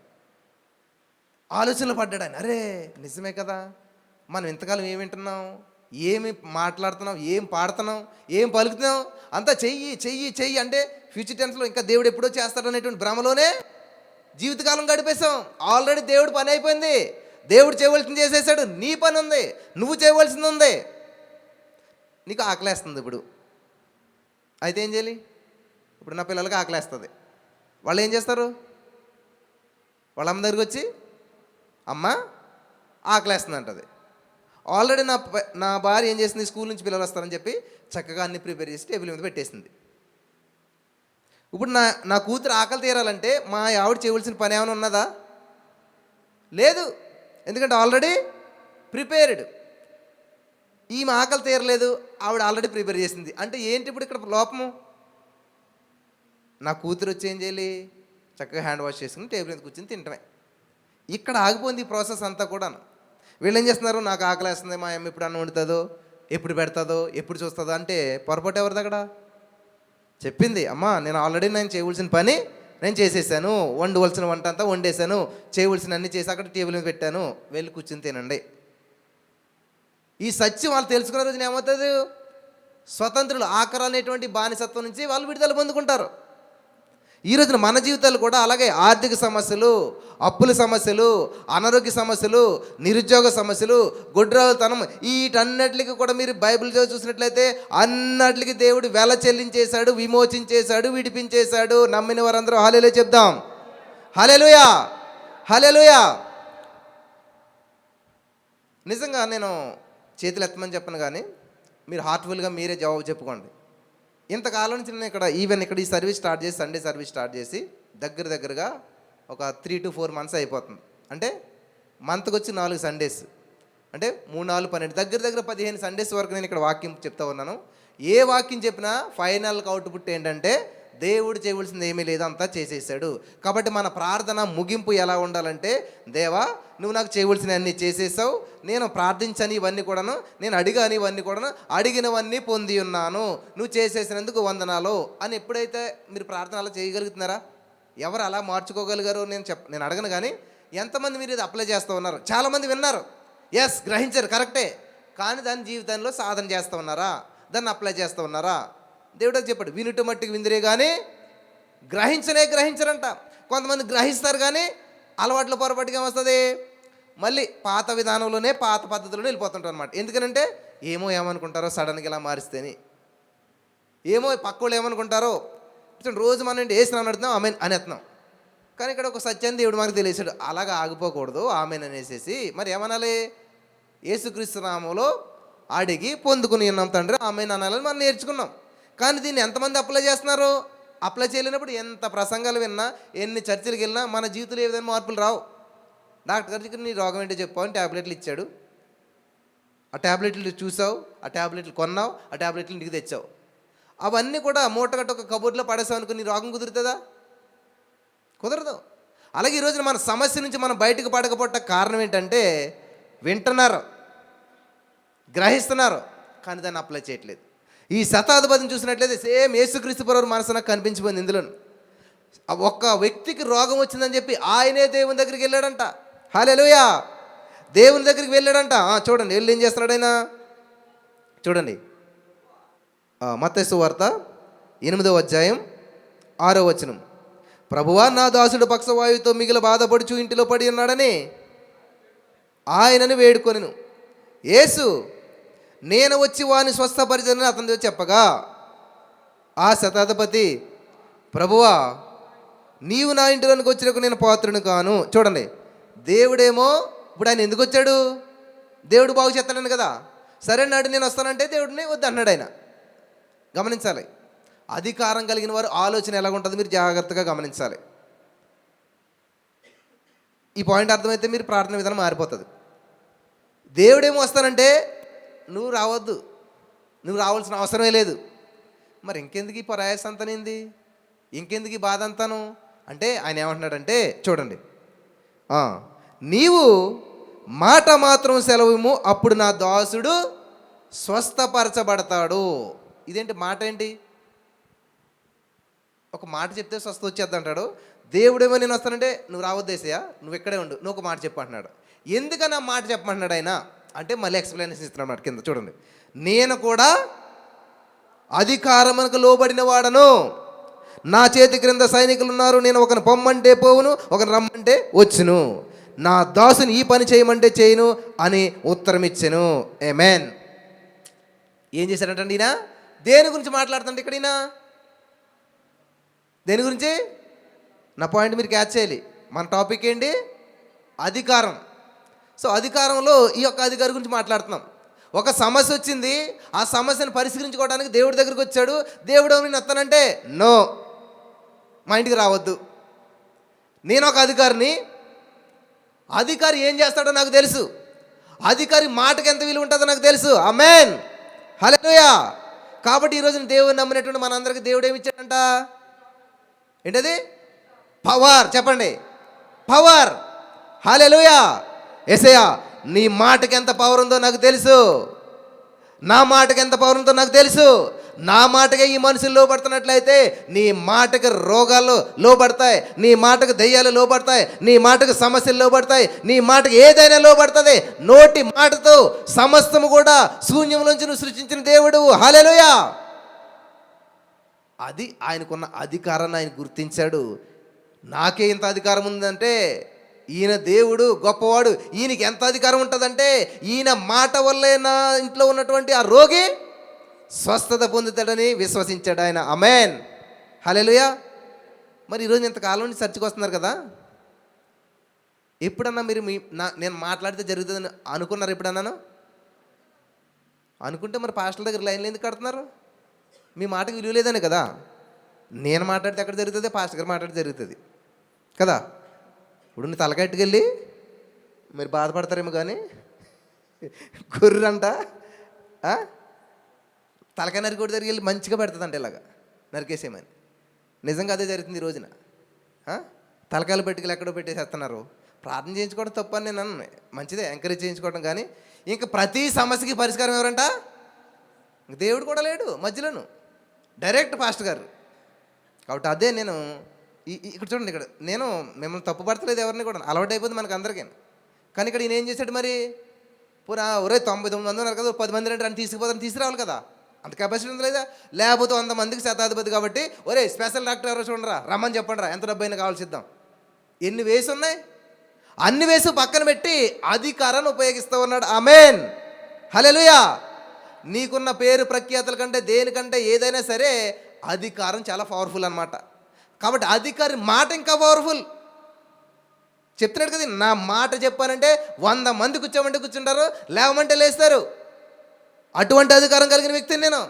ఆలోచనలు పడ్డాడు ఆయన. అరే నిజమే కదా, మనం ఇంతకాలం ఏం వింటున్నాం, ఏమి మాట్లాడుతున్నాం, ఏం పాడుతున్నాం, ఏం పలుకుతున్నాం, అంతా చెయ్యి చెయ్యి చెయ్యి అంటే ఫ్యూచర్ టెన్స్లో ఇంకా దేవుడు ఎప్పుడో చేస్తాడనేటువంటి భ్రమలోనే జీవితకాలం గడిపేశాం. ఆల్రెడీ దేవుడు పని అయిపోయింది, దేవుడు చేయవలసింది చేసేసాడు, నీ పని ఉంది, నువ్వు చేయవలసింది ఉంది. నీకు ఆకలేస్తుంది ఇప్పుడు, అయితే ఏం చేయాలి? ఇప్పుడు నా పిల్లలకి ఆకలేస్తుంది, వాళ్ళు ఏం చేస్తారు? వాళ్ళ అమ్మ దగ్గరికి వచ్చి అమ్మ ఆకలేస్తుంది అంటది. ఆల్రెడీ నా భార్య ఏం చేసింది, స్కూల్ నుంచి పిల్లలు వస్తారని చెప్పి చక్కగా అన్ని ప్రిపేర్ చేసి టేబుల్ మీద పెట్టేసింది. ఇప్పుడు నా కూతురు ఆకలి తీరాలంటే మా ఆవిడ చేయవలసిన పని ఏమైనా ఉన్నదా? లేదు, ఎందుకంటే ఆల్రెడీ ప్రిపేర్డ్. ఈమె ఆకలి తీరలేదు, ఆవిడ ఆల్రెడీ ప్రిపేర్ చేసింది. అంటే ఏంటి ఇప్పుడు ఇక్కడ లోపము? నా కూతురు వచ్చి ఏం చేయాలి, చక్కగా హ్యాండ్ వాష్ చేసుకుని టేబుల్ మీద కూర్చొని తింటమే. ఇక్కడ ఆగిపోయింది ఈ ప్రాసెస్ అంతా కూడా. వీళ్ళు ఏం చేస్తున్నారు, నాకు ఆకలి వేస్తుంది, మా అమ్మ ఎప్పుడు అన్నం వండుతుందో, ఎప్పుడు పెడతాదో, ఎప్పుడు చూస్తుందో. అంటే పొరపాటు ఎవరిది అక్కడ? చెప్పింది అమ్మ నేను చేయవలసిన పని నేను చేసేసాను, వండవలసిన వంట అంతా వండేసాను, చేయవలసిన అన్నీ చేసి అక్కడ టేబుల్ మీద పెట్టాను, వెళ్ళి కూర్చుని తినండి. ఈ సత్యం వాళ్ళు తెలుసుకున్న రోజున ఏమవుతుంది, స్వతంత్రులు, ఆఖరు అనేటువంటి బానిసత్వం నుంచి వాళ్ళు విడుదల పొందుకుంటారు. ఈ రోజున మన జీవితాలు కూడా అలాగే ఆర్థిక సమస్యలు, అప్పుల సమస్యలు, అనారోగ్య సమస్యలు, నిరుద్యోగ సమస్యలు, గుడ్రాలతనం, వీటన్నిటికి కూడా మీరు బైబిల్ చూసినట్లయితే అన్నిటికీ దేవుడు వెల చెల్లించేశాడు, విమోచించేశాడు, విడిపించేశాడు. నమ్మిన వారందరూ హల్లెలూయా చెప్దాం. హల్లెలూయా, హల్లెలూయా. నిజంగా నేను చేతులు ఎత్తమని చెప్పను, కానీ మీరు హార్ట్ఫుల్గా మీరే జవాబు చెప్పుకోండి. ఇంతకాలం నుంచి నేను ఇక్కడ ఈ సర్వీస్ స్టార్ట్ చేసి, సండే సర్వీస్ స్టార్ట్ చేసి దగ్గరగా ఒక 3 to 4 months అయిపోతుంది. అంటే మంత్కి వచ్చి 4 సండేస్, అంటే 3, 4, 12 దగ్గర 15 సండేస్ వరకు నేను ఇక్కడ వాక్యం చెప్తా ఉన్నాను. ఏ వాక్యం చెప్పినా ఫైనల్గా అవుట్పుట్ ఏంటంటే దేవుడు చేయవలసింది ఏమీ లేదు, అంతా చేసేసాడు. కాబట్టి మన ప్రార్థన ముగింపు ఎలా ఉండాలంటే, దేవా నువ్వు నాకు చేయవలసిన అన్నీ చేసేసావు, నేను ప్రార్థించని ఇవన్నీ కూడాను, నేను అడిగాని ఇవన్నీ కూడాను, అడిగినవన్నీ పొంది ఉన్నాను, నువ్వు చేసేసినందుకు వందనాలు అని ఎప్పుడైతే మీరు ప్రార్థన అలా చేయగలుగుతున్నారా? ఎవరు అలా మార్చుకోగలిగారో నేను అడగను, కానీ ఎంతమంది మీరు ఇది అప్లై చేస్తూ ఉన్నారు? చాలామంది విన్నారు, ఎస్ గ్రహించారు, కరెక్టే, కానీ దాని జీవితంలో సాధన చేస్తూ ఉన్నారా? దాన్ని అప్లై చేస్తూ ఉన్నారా? దేవుడు చెప్పాడు, వినుట మట్టికి విందిరే కానీ గ్రహించరంట. కొంతమంది గ్రహిస్తారు కానీ అలవాట్ల పొరపాటుగా ఏమొస్తుంది, మళ్ళీ పాత విధానంలోనే పాత పద్ధతిలోనే వెళ్ళిపోతుంటారు అనమాట. ఎందుకనంటే ఏమనుకుంటారో సడన్గా ఇలా మారిస్తేని, పక్కోళ్ళు ఏమనుకుంటారో. రోజు మనం వేసినా అడుగుతున్నాం ఆమెన్ అనేస్తున్నాం, కానీ ఇక్కడ ఒక సత్యాన్ని దేవుడు మనకు తెలియసాడు, అలాగా ఆగిపోకూడదు ఆమెన్ అనేసేసి. మరి ఏమనాలి? యేసుక్రీస్తు నామంలో అడిగి పొందుకుని ఉన్నాం తండ్రి ఆమెన్ అనాలని మనం నేర్చుకున్నాం. కానీ దీన్ని ఎంతమంది అప్లై చేస్తున్నారు? అప్లై చేయలేనప్పుడు ఎంత ప్రసంగాలు విన్నా, ఎన్ని చర్చలకు వెళ్ళినా మన జీవితంలో ఏ విధంగా మార్పులు రావు. డాక్టర్ గారికి నీ రోగం ఏంటో చెప్పావని ట్యాబ్లెట్లు ఇచ్చాడు, ఆ ట్యాబ్లెట్లు చూసావు, ఆ ట్యాబ్లెట్లు కొన్నావు, ఆ ట్యాబ్లెట్లు ఇంటికి తెచ్చావు, అవన్నీ కూడా మూటగట్టు ఒక కబోర్డ్లో పడేసావు అనుకో, నీ రోగం కుదురుతుందా? కుదరదు. అలాగే ఈరోజు మన సమస్య నుంచి మనం బయటకు పడకపోవట కారణం ఏంటంటే వింటున్నారు, గ్రహిస్తున్నారు, కానీ దాన్ని అప్లై చేయట్లేదు. ఈ శతాధిపతిని చూసినట్లయితే సేమ్ యేసుక్రీస్తు ప్రభువు మనసు నాకు కనిపించిపోయింది. ఇందులో ఒక్క వ్యక్తికి రోగం వచ్చిందని చెప్పి ఆయనే దేవుని దగ్గరికి వెళ్ళాడంట. హల్లెలూయా! దేవుని దగ్గరికి వెళ్ళాడంట. చూడండి వెళ్ళి ఏం చేస్తున్నాడు ఆయన, చూడండి మత్తయి సువార్త 8వ అధ్యాయం 6వ వచనం. ప్రభువా, నా దాసుడు పక్షవాయువుతో మిగిలి బాధపడుచు ఇంటిలో పడి ఉన్నాడని ఆయనను వేడుకొనెను. యేసు, నేను వచ్చి వాని స్వస్థపరిచని అతనితో చెప్పగా, ఆ శతాధిపతి, ప్రభువా, నీవు నా ఇంటిలోనికి వచ్చినకు నేను పాత్రుని కాను. చూడండి, దేవుడేమో ఇప్పుడు ఆయన ఎందుకు వచ్చాడు? దేవుడు బాగు చేస్తాడని కదా. సరే నాడు నేను వస్తానంటే దేవుడిని వద్దు అన్నాడు ఆయన. గమనించాలి, అధికారం కలిగిన వారు ఆలోచన ఎలాగుంటుందో మీరు జాగ్రత్తగా గమనించాలి. ఈ పాయింట్ అర్థమైతే మీరు ప్రార్థన విధానం మారిపోతుంది. దేవుడేమో వస్తానంటే నువ్వు రావద్దు, నువ్వు రావాల్సిన అవసరమే లేదు. మరి ఇంకెందుకు ఈ ప్రయాస అంతనింది, ఇంకెందుకు ఈ బాధ అంతాను అంటే ఆయన ఏమంటున్నాడంటే చూడండి, నీవు మాట మాత్రం సెలవుము, అప్పుడు నా దాసుడు స్వస్థపరచబడతాడు. ఇదేంటి మాట ఏంటి? ఒక మాట చెప్తే స్వస్థ వచ్చేద్ది అంటాడు. దేవుడేమో నేను వస్తానంటే నువ్వు రావద్దేసయ్యా, నువ్వు ఇక్కడే ఉండు, నువ్వు ఒక మాట చెప్పంటున్నాడు. ఎందుకని ఆ మాట చెప్పమంటున్నాడు ఆయన అంటే మళ్ళీ ఎక్స్ప్లెనేషన్ ఇస్తున్నాడు కింద చూడండి. నేను కూడా అధికారమునకు లోబడిన వాడను, నా చేతి క్రింద సైనికులు ఉన్నారు, నేను ఒకరిని పొమ్మంటే పోవును, ఒకరిని రమ్మంటే వచ్చును, నా దాసుని ఈ పని చేయమంటే చేయను అని ఉత్తరం ఇచ్చాను. ఆమేన్. ఏం చేశాడంటండి ఈయన? దేని గురించి మాట్లాడుతుంటే ఇక్కడ ఈయన దేని గురించి? నా పాయింట్ మీరు క్యాచ్ చేయాలి. మన టాపిక్ ఏంటి? అధికారం. సో అధికారంలో ఈ యొక్క అధికారి గురించి మాట్లాడుతున్నాం. ఒక సమస్య వచ్చింది, ఆ సమస్యను పరిష్కరించుకోవడానికి దేవుడి దగ్గరికి వచ్చాడు. దేవుడు నేను వస్తానంటే నో, మా ఇంటికి రావద్దు, నేను ఒక అధికారిని, అధికారి ఏం చేస్తాడో నాకు తెలుసు, అధికారి మాటకి ఎంత విలువ ఉంటుందో నాకు తెలుసు. ఆమేన్, హల్లెలూయా. కాబట్టి ఈరోజు దేవుని నమ్మినటువంటి మనందరికీ దేవుడు ఏమి ఇచ్చాడంట? ఏంటది? పవర్. చెప్పండి, పవర్. హల్లెలూయా. యేసయ్యా, నీ మాటకి ఎంత పవర్ ఉందో నాకు తెలుసు, నా మాటకి ఎంత పవర్ ఉందో నాకు తెలుసు. నా మాటగా ఈ మనుషులు లోపడుతున్నట్లయితే నీ మాటకు రోగాలు లోపడతాయి, నీ మాటకు దెయ్యాలు లోపడతాయి, నీ మాటకు సమస్యలు లోపడతాయి, నీ మాటకు ఏదైనా లోపడుతుంది. నోటి మాటతో సమస్తము కూడా శూన్యంలోంచి నువ్వు సృష్టించిన దేవుడు. హల్లెలూయా. అది ఆయనకున్న అధికారాన్ని ఆయన గుర్తించాడు. నాకే ఇంత అధికారం ఉందంటే ఈయన దేవుడు గొప్పవాడు, ఈయనకి ఎంత అధికారం ఉంటుందంటే ఈయన మాట వల్లే నా ఇంట్లో ఉన్నటువంటి ఆ రోగి స్వస్థత పొందుతాడని విశ్వసించాడు ఆయన. ఆమేన్, హల్లెలూయా. మరి ఈరోజు ఇంతకాలం నుంచి చర్చకు వస్తున్నారు కదా, ఎప్పుడన్నా మీరు నేను మాట్లాడితే జరుగుతుందని అనుకున్నారు? ఎప్పుడన్నాను అనుకుంటే మరి పాస్టర్ల దగ్గర లైన్లు ఎందుకు కడుతున్నారు? మీ మాటకి విలువ లేదని కదా. నేను మాట్లాడితే ఎక్కడ జరుగుతుంది? పాస్టర్ గారు మాట్లాడితే జరుగుతుంది కదా. ఇప్పుడు నీ తలకట్టుకెళ్ళి మీరు బాధపడతారేమో కానీ గొర్రెంట తలకాయ నరికోటి దగ్గరికి వెళ్ళి మంచిగా పెడుతుందంట, ఇలాగా నరికేసేమని. నిజంగా అదే జరుగుతుంది ఈ రోజున. తలకాయలు పెట్టుకెళ్ళి ఎక్కడో పెట్టేసేస్తున్నారు. ప్రార్థన చేయించుకోవడం తప్ప అని నేను అన్నాను, మంచిదే ఎంకరేజ్ చేయించుకోవడం. కానీ ఇంకా ప్రతి సమస్యకి పరిష్కారం ఎవరంట? దేవుడు కూడా లేడు మధ్యలోను, డైరెక్ట్ పాస్టర్ గారు. కాబట్టి అదే నేను ఇక్కడ చూడండి, ఇక్కడ నేను మిమ్మల్ని తప్పు పడతలేదు ఎవరిని కూడా, అలవాటు అయిపోతుంది మనకు అందరికీ. కానీ ఇక్కడ ఈయన ఏం చేశాడు మరి, పూరా ఒరే 99 మంది ఉన్నారు కదా, 10 మంది అంటే తీసుకుపోతాను, తీసుకురావాలి కదా, అంత కెపాసిటీ ఉంది లేదా? లేకపోతే 100 మందికి శతాధిపతి కాబట్టి ఒరే స్పెషల్ డాక్టర్ ఎవరో చూడరా, రమ్మని చెప్పండి రా, ఎంత డబ్బు అయినా కావాల్సిద్దాం. ఎన్ని వేసి ఉన్నాయి, అన్ని వేసి పక్కన పెట్టి అధికారాన్ని ఉపయోగిస్తూ ఉన్నాడు. ఆమేన్, హల్లెలూయా. నీకున్న పేరు ప్రఖ్యాతుల కంటే దేనికంటే ఏదైనా సరే అధికారం చాలా పవర్ఫుల్ అన్నమాట. కాబట్టి అధికారి మాట ఇంకా పవర్ఫుల్. చెప్తున్నాడు కదా, నా మాట చెప్పానంటే 100 మంది కూర్చోమంటే కూర్చుంటారు, లేవమంటే లేస్తారు. అటువంటి అధికారం కలిగిన వ్యక్తిని నేను.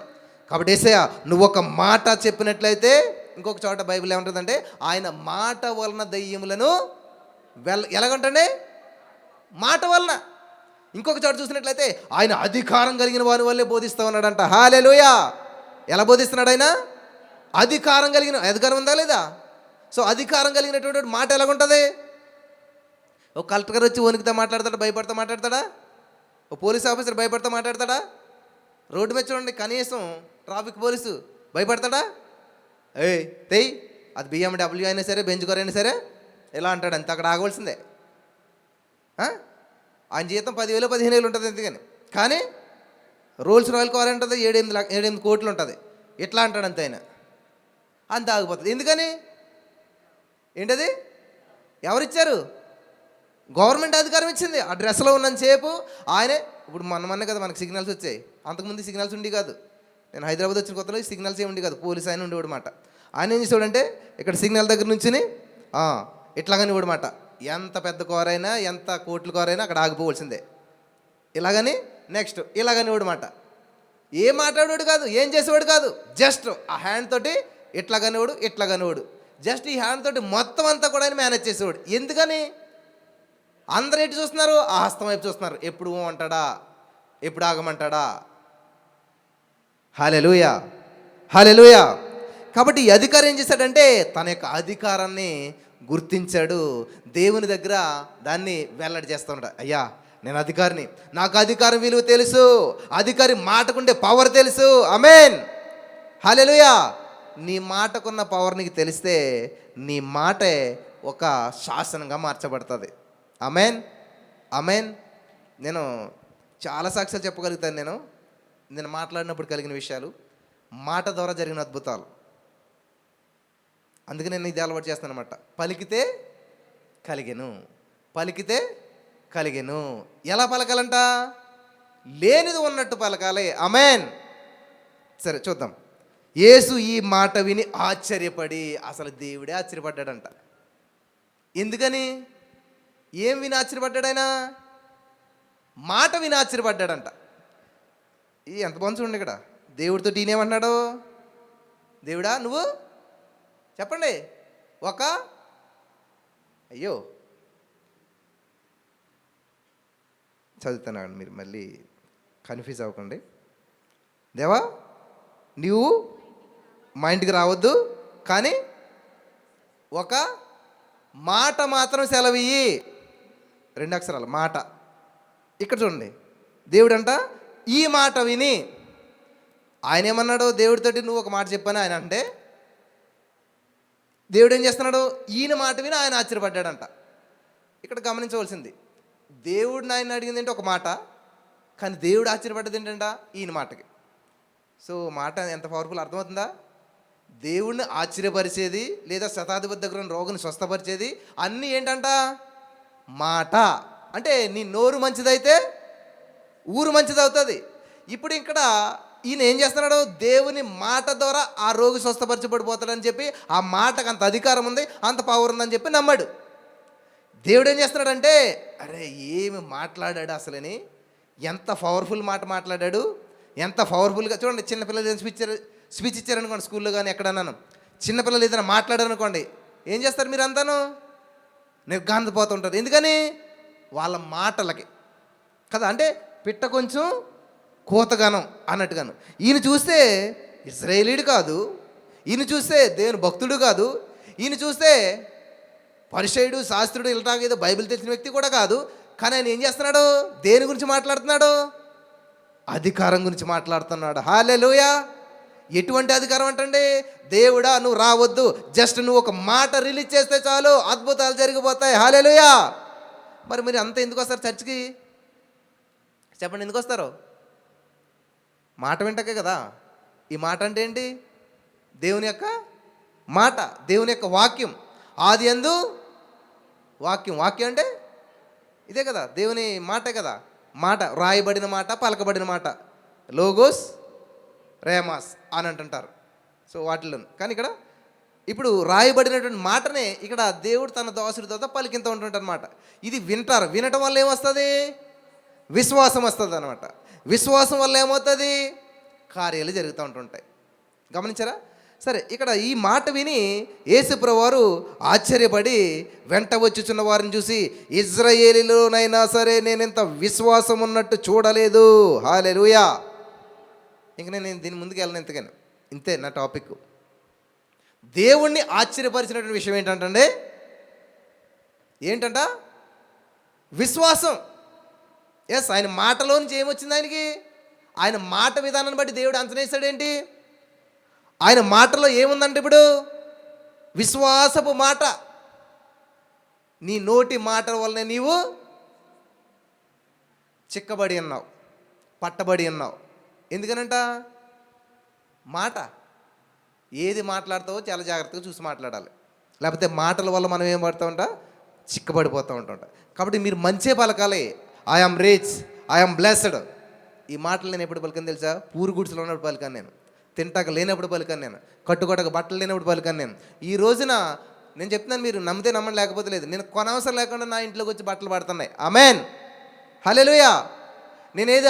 కాబట్టి యేసయ్య నువ్వు ఒక మాట చెప్పినట్లయితే, ఇంకొక చోట బైబిల్ ఏమంటుందంటే ఆయన మాట వలన దయ్యములను ఎలాగంటే మాట వలన. ఇంకొక చోట చూసినట్లయితే ఆయన అధికారం కలిగిన వారి వల్లే బోధిస్తూ ఉన్నాడంట. హల్లెలూయా. ఎలా బోధిస్తున్నాడు ఆయన? అధికారం కలిగిన, అధికారం ఉందా లేదా? సో అధికారం కలిగినటువంటి మాట ఎలాగుంటుంది? ఒక కలెక్టర్ గారు వచ్చి వణికితే మాట్లాడతాడా, భయపడతా మాట్లాడతాడా? ఓ పోలీస్ ఆఫీసర్ భయపడతా మాట్లాడతాడా? రోడ్డు మీద చూడండి, కనీసం ట్రాఫిక్ పోలీసు భయపడతాడా? తెయ్, అది BMW అయినా సరే, బెంజ్ కార్ అయినా సరే ఎలా అంటాడు అంతే, అక్కడ ఆగవలసిందే. ఆయన జీతం 10,000 15,000 ఉంటుంది ఎందుకని, కానీ రోల్స్ రాయల్ కార్ ఉంటుంది 7-8 కోట్లు ఉంటుంది, ఎట్లా అంటాడు అంతే, ఆయన అంత ఆగిపోతుంది. ఎందుకని? ఏంటది? ఎవరిచ్చారు? గవర్నమెంట్ అధికారం ఇచ్చింది. ఆ డ్రెస్లో ఉన్నంతసేపు ఆయనే. ఇప్పుడు మొన్న కదా మనకు సిగ్నల్స్ వచ్చాయి, అంతకుముందు సిగ్నల్స్ ఉండి కాదు. నేను హైదరాబాద్ వచ్చిన కొత్తలో సిగ్నల్స్ ఏమి ఉండి కాదు, పోలీస్ ఆయన ఉండేవాడు మాట. ఆయన ఏం చేసేవాడంటే ఇక్కడ సిగ్నల్ దగ్గర నుంచి ఇట్లాగని ఇవ్వడమాట. ఎంత పెద్ద కారైనా, ఎంత కోట్ల కారైనా అక్కడ ఆగిపోవలసిందే. ఇలాగని నెక్స్ట్ ఇలాగని ఇవ్వడమాట. ఏం మాట్లాడేవాడు కాదు, ఏం చేసేవాడు కాదు, జస్ట్ ఆ హ్యాండ్ తోటి ఇట్లాగనివాడు, ఇట్లాగనివాడు, జస్ట్ ఈ హ్యాండ్ తోటి మొత్తం అంతా కూడా ఆయన మేనేజ్ చేసేవాడు. ఎందుకని? అందరూ ఎటు చూస్తున్నారు? ఆ హస్తం వైపు చూస్తున్నారు. ఎప్పుడు అంటాడా, ఎప్పుడు ఆగమంటాడా? హల్లెలూయా, హల్లెలూయా. కాబట్టి ఈ అధికారం ఏం చేశాడంటే తన యొక్క అధికారాన్ని గుర్తించాడు. దేవుని దగ్గర దాన్ని వెల్లడి చేస్తూ ఉంటాడు. అయ్యా నేను అధికారిని, నాకు అధికారం విలువ తెలుసు, అధికారి మాటకుండే పవర్ తెలుసు. ఆమేన్, హల్లెలూయా. నీ మాటకున్న పవర్ నీకు తెలిస్తే నీ మాటే ఒక శాసనంగా మార్చబడుతుంది. ఆమేన్, ఆమేన్. నేను చాలా సాక్ష్యాలు చెప్పగలుగుతాను. నేను మాట్లాడినప్పుడు కలిగిన విషయాలు, మాట ద్వారా జరిగిన అద్భుతాలు. అందుకే నేను ఇది అలవాటు చేస్తాను అనమాట. పలికితే కలిగెను, పలికితే కలిగెను. ఎలా పలకాలంట? లేనిది ఉన్నట్టు పలకాలి. ఆమేన్. సరే చూద్దాం. యేసు ఈ మాట విని ఆశ్చర్యపడి, అసలు దేవుడే ఆశ్చర్యపడ్డాడంట. ఎందుకని? ఏం విని ఆశ్చర్యపడ్డాడు ఆయన? మాట విని ఆశ్చర్యపడ్డాడంట. ఎంత బాగుంది చూడండి ఇక్కడ. దేవుడితో ఈయనేమన్నాడు? దేవుడా నువ్వు చెప్పండి అయ్యో చదువుతున్నాను, మీరు మళ్ళీ కన్ఫ్యూజ్ అవ్వకండి. దేవా నీవు మా ఇంటికి రావద్దు, కానీ ఒక మాట మాత్రం సెలవియ్యి. 2 అక్షరాలు మాట. ఇక్కడ చూడండి, దేవుడంట ఈ మాట విని, ఆయన ఏమన్నాడు దేవుడితోటి? నువ్వు ఒక మాట చెప్పాను ఆయన అంటే, దేవుడు ఏం చేస్తున్నాడు? ఈయన మాట విని ఆయన ఆశ్చర్యపడ్డాడంట. ఇక్కడ గమనించవలసింది, దేవుడిని ఆయన అడిగింది ఏంటి? ఒక మాట. కానీ దేవుడు ఆశ్చర్యపడ్డది ఏంటంట? ఈయన మాటకి. సో మాట ఎంత పవర్ఫుల్ అర్థమవుతుందా? దేవుడిని ఆశ్చర్యపరిచేది, లేదా శతాధిపతి దగ్గర ఉన్న రోగిని స్వస్థపరిచేది అన్నీ ఏంటంట? మాట. అంటే నీ నోరు మంచిదైతే ఊరు మంచిది అవుతుంది. ఇప్పుడు ఇక్కడ ఈయన ఏం చేస్తున్నాడు? దేవుని మాట ద్వారా ఆ రోగి స్వస్థపరచబడిపోతాడని చెప్పి, ఆ మాటకు అంత అధికారం ఉంది, అంత పవర్ ఉందని చెప్పి నమ్మాడు. దేవుడు ఏం చేస్తున్నాడంటే, అరే ఏమి మాట్లాడాడు అసలని, ఎంత పవర్ఫుల్ మాట మాట్లాడాడు, ఎంత పవర్ఫుల్గా. చూడండి, చిన్నపిల్లలు ఏదైనా స్పీచ్ ఇచ్చారనుకోండి, స్కూల్లో కానీ ఎక్కడన్నాను, చిన్నపిల్లలు ఏదైనా మాట్లాడారనుకోండి, ఏం చేస్తారు మీరు అంతాను? నిర్గాంతపోతుంటారు. ఎందుకని? వాళ్ళ మాటలకి కదా. అంటే పిట్ట కొంచెం కోతగానం అన్నట్టుగాను. ఈయన చూస్తే ఇజ్రాయేలీడు కాదు, ఈయన చూస్తే దేవుని భక్తుడు కాదు, ఈయన చూస్తే పరిసయ్యుడు శాస్త్రుడు ఇలాగేదో బైబిల్ తెలిసిన వ్యక్తి కూడా కాదు. కానీ ఆయన ఏం చేస్తున్నాడు? దేని గురించి మాట్లాడుతున్నాడు? అధికారం గురించి మాట్లాడుతున్నాడు. హల్లెలూయా. ఎటువంటి అధికారం అంటండి? దేవుడా నువ్వు రావద్దు, జస్ట్ నువ్వు ఒక మాట రిలీజ్ చేస్తే చాలు అద్భుతాలు జరిగిపోతాయి. హల్లెలూయా. మరి మీరు అంత ఎందుకు వస్తారు చర్చికి? చెప్పండి, ఎందుకు వస్తారు? మాట వింటకే కదా. ఈ మాట అంటే ఏంటి? దేవుని యొక్క మాట, దేవుని యొక్క వాక్యం. ఆది యందు వాక్యం. వాక్యం అంటే ఇదే కదా, దేవుని మాటే కదా. మాట, రాయబడిన మాట, పలకబడిన మాట, లోగోస్ రేమాస్ అని అంటుంటారు. సో వాటిలో కానీ ఇక్కడ ఇప్పుడు రాయబడినటువంటి మాటనే ఇక్కడ దేవుడు తన దాసుడి ద్వారా పలికింత ఉంటుంటారు అనమాట. ఇది వింటారు. వినటం వల్ల ఏమొస్తుంది? విశ్వాసం వస్తుంది అనమాట. విశ్వాసం వల్ల ఏమవుతుంది? కార్యాలు జరుగుతూ ఉంటుంటాయి. గమనించారా? సరే, ఇక్కడ ఈ మాట విని యేసుప్రభువారు ఆశ్చర్యపడి వెంట వచ్చుచున్న వారిని చూసి, ఇజ్రాయేలీలోనైనా సరే నేను ఇంత విశ్వాసం ఉన్నట్టు చూడలేదు. హల్లెలూయా. ఇంక నేను దీని ముందుకు వెళ్ళను ఎంతగానో. ఇంతే నా టాపిక్. దేవుణ్ణి ఆశ్చర్యపరిచినటువంటి విషయం ఏంటంటే ఏంటంట? విశ్వాసం. ఎస్, ఆయన మాటలో నుంచి ఏమొచ్చింది ఆయనకి? ఆయన మాట విధానాన్ని బట్టి దేవుడు అంచనా వేశాడేంటి? ఆయన మాటలో ఏముందంటే ఇప్పుడు విశ్వాసపు మాట. నీ నోటి మాట వల్లనే నీవు చిక్కబడి ఉన్నావు, పట్టబడి ఉన్నావు. ఎందుకనంట? మాట. ఏది మాట్లాడతావో చాలా జాగ్రత్తగా చూసి మాట్లాడాలి. లేకపోతే మాటల వల్ల మనం ఏం పడుతూ ఉంటా? చిక్కబడిపోతూ ఉంటాం. కాబట్టి మీరు మంచే పలకాలి. I am rich, I am blessed. ఈ మాటలు నేను ఎప్పుడు పలికాను తెలుసా? పూరు గుడిసెలో ఉన్నప్పుడు పలికాను నేను. తింటాక లేనప్పుడు పలికాను నేను. కట్టుకోటక బట్టలు లేనప్పుడు పలికాను నేను. ఈ రోజున నేను చెప్తున్నాను, మీరు నమ్మితే నమ్మండి, లేకపోతే లేదు. నేను కొనవసరం లేకుండా నా ఇంట్లోకి వచ్చి బట్టలు పడుతున్నాయి. ఆమేన్, హల్లెలూయా. నేనేది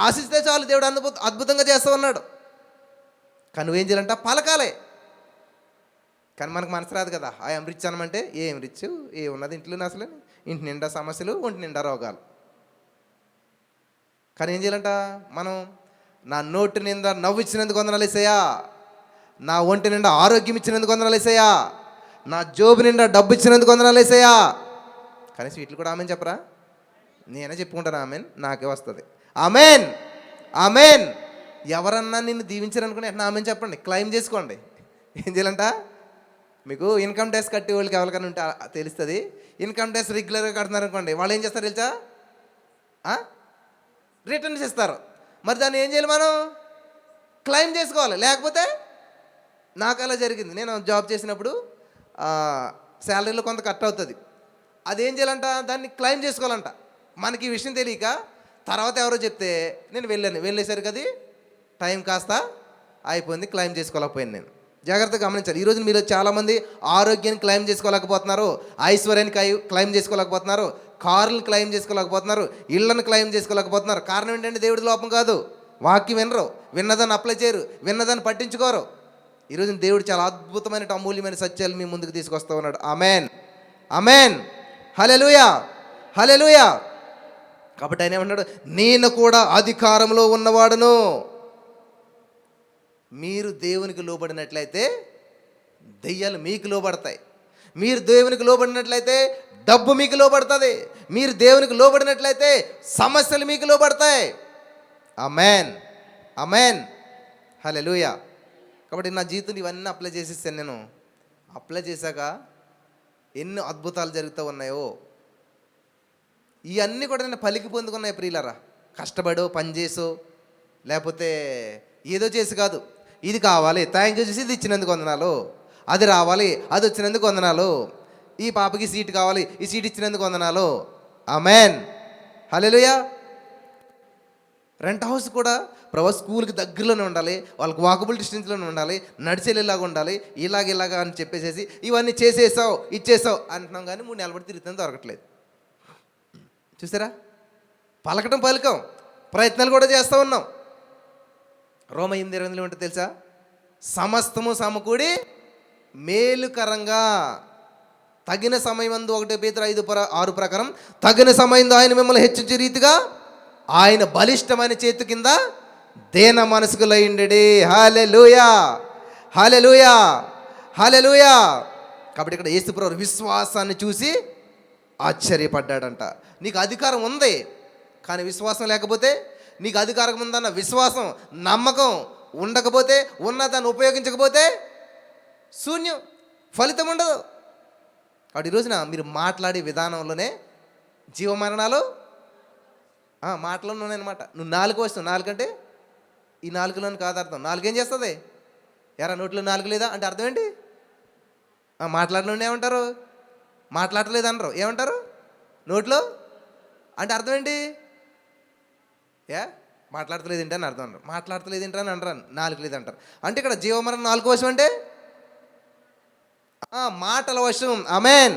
ఆశిస్తే చాలు దేవుడు అద్భుతంగా చేస్తూ ఉన్నాడు. కానీ నువ్వేం చేయాలంట? పలకాలే. కానీ మనకు మనసు రాదు కదా. ఐఎమ్ రిచ్ అనమంటే ఏం రిచ్, ఏమున్నది ఇంట్లో? అసలు ఇంటి నిండా సమస్యలు, ఒంటి నిండా రోగాలు. కానీ ఏం చేయాలంట మనం? నా నోటి నిండా నవ్వు ఇచ్చినందుకు వందనాలు యేసయ్యా, నా ఒంటి నిండా ఆరోగ్యం ఇచ్చినందుకు వందనాలు యేసయ్యా, నా జోబు నిండా డబ్బు ఇచ్చినందుకు వందనాలు యేసయ్యా. కానీ వీటిని కూడా ఆమెన్ చెప్పరా? నేనే చెప్పుకుంటాను ఆమెన్, నాకే వస్తుంది. Amen, amen. ఎవరన్నా నిన్ను దీవించారనుకుని ఆమెన్ చెప్పండి, క్లెయిమ్ చేసుకోండి. ఏం చేయాలంట? మీకు ఇన్కమ్ ట్యాక్స్ కట్టే వాళ్ళకి ఎవరికైనా ఉంటే తెలుస్తుంది. ఇన్కమ్ ట్యాక్స్ రెగ్యులర్గా కడుతున్నారు అనుకోండి, వాళ్ళు ఏం చేస్తారు తెలుసా? రిటర్న్ చేస్తారు. మరి దాన్ని ఏం చేయాలి? మనం క్లెయిమ్ చేసుకోవాలి. లేకపోతే నాకు అలా జరిగింది. నేను జాబ్ చేసినప్పుడు శాలరీలో కొంత కట్ అవుతుంది. అదేం చేయాలంట? దాన్ని క్లెయిమ్ చేసుకోవాలంట. మనకి ఈ విషయం తెలియక తర్వాత ఎవరో చెప్తే నేను వెళ్ళేసరికి అది టైం కాస్త అయిపోయింది, క్లెయిమ్ చేసుకోలేకపోయాను నేను. జాగ్రత్తగా గమనించాలి. ఈరోజు మీరు చాలామంది ఆరోగ్యాన్ని క్లెయిమ్ చేసుకోలేకపోతున్నారు, ఐశ్వర్యాన్ని క్లెయిమ్ చేసుకోలేకపోతున్నారు, కార్లను క్లెయిమ్ చేసుకోలేకపోతున్నారు, ఇళ్లను క్లెయిమ్ చేసుకోలేకపోతున్నారు. కారణం ఏంటంటే దేవుడి లోపం కాదు. వాక్యం వినరు, విన్నదాన్ని అప్లై చేయరు, విన్నదాన్ని పట్టించుకోరు. ఈరోజు దేవుడు చాలా అద్భుతమైన అమూల్యమైన సత్యాలు మీ ముందుకు తీసుకొస్తూ ఉన్నాడు. ఆమెన్, ఆమెన్, హల్లెలూయా, హల్లెలూయా. కాబట్టి ఆయన ఏమన్నాడు? నేను కూడా అధికారంలో ఉన్నవాడును. మీరు దేవునికి లోబడినట్లయితే దెయ్యాలు మీకు లోబడతాయి. మీరు దేవునికి లోబడినట్లయితే డబ్బు మీకు లోబడుతుంది. మీరు దేవునికి లోబడినట్లయితే సమస్యలు మీకు లోబడతాయి. ఆమెన్, ఆమెన్, హల్లెలూయా. కాబట్టి నా జీవితంలో ఇవన్నీ అప్లై చేసేసాను. నేను అప్లై చేశాక ఎన్ని అద్భుతాలు జరుగుతూ ఉన్నాయో. ఇవన్నీ కూడా నేను పలికి పొందుకున్నాయి ప్రియులారా. కష్టపడో, పని చేసో, లేకపోతే ఏదో చేసి కాదు. ఇది కావాలి, థ్యాంక్ యూ చేసి ఇది ఇచ్చినందుకు వందనాలు. అది రావాలి, అది వచ్చినందుకు వందనాలు. ఈ పాపకి సీట్ కావాలి, ఈ సీట్ ఇచ్చినందుకు వందనాలు. ఆమెన్, హల్లెలూయా. రెంట్ హౌస్ కూడా ప్రభు స్కూల్కి దగ్గరలోనే ఉండాలి, వాళ్ళకి వాకబుల్ డిస్టెన్స్లోనే ఉండాలి, నడిచేలాగా ఉండాలి, ఇలాగ అని చెప్పేసేసి ఇవన్నీ చేసేసావు, ఇచ్చేసావు అంటున్నాం. కానీ 3 నెలలు బట్టి తిరుగుతుంది, దొరకట్లేదు. చూసారా? పలకం ప్రయత్నాలు కూడా చేస్తూ ఉన్నాం. రోమ 8:20 ఉంటుంది తెలుసా? సమస్తము సమకూడి మేలుకరంగా తగిన సమయమందు 1 పేతురు 5:6 ప్రకారం తగిన సమయంలో ఆయన మిమ్మల్ని హెచ్చించే రీతిగా ఆయన బలిష్టమైన చేతి కింద దేన మనసుకు లయిండెడి. హల్లెలూయా, హల్లెలూయా, హల్లెలూయా. కాబట్టి ఇక్కడ యేసుప్రభు విశ్వాసాన్ని చూసి ఆశ్చర్యపడ్డాడంట. నీకు అధికారం ఉంది, కానీ విశ్వాసం లేకపోతే, నీకు అధికారం ఉందన్న విశ్వాసం, నమ్మకం, ఉండకపోతే ఉన్న దాన్ని ఉపయోగించకపోతే శూన్యం, ఫలితం ఉండదు. కాబట్టి ఈ రోజున మీరు మాట్లాడే విధానంలోనే జీవమరణాలు మాటలోనే అనమాట. నువ్వు నాలుగు వస్తావు, నాలుగంటే ఈ నాలుగులోని కాదు అర్థం. నాలుగేం చేస్తుంది? ఎరా నోట్లో నాలుగు లేదా అంటే అర్థం ఏంటి? మాట్లాడలోనే ఏమంటారు? మాట్లాడలేదు అనరు, ఏమంటారు? నోట్లో అంటే అర్థం ఏంటి? మాట్లాడతలేదు ఏంటి అని అర్థం అంటారు. మాట్లాడతలేదు ఏంటి అని అంటారు, నాలుగు లేదు అంటారు. అంటే ఇక్కడ జీవమరణం నాలుగు వశం అంటే మాటల వశం. ఆమేన్,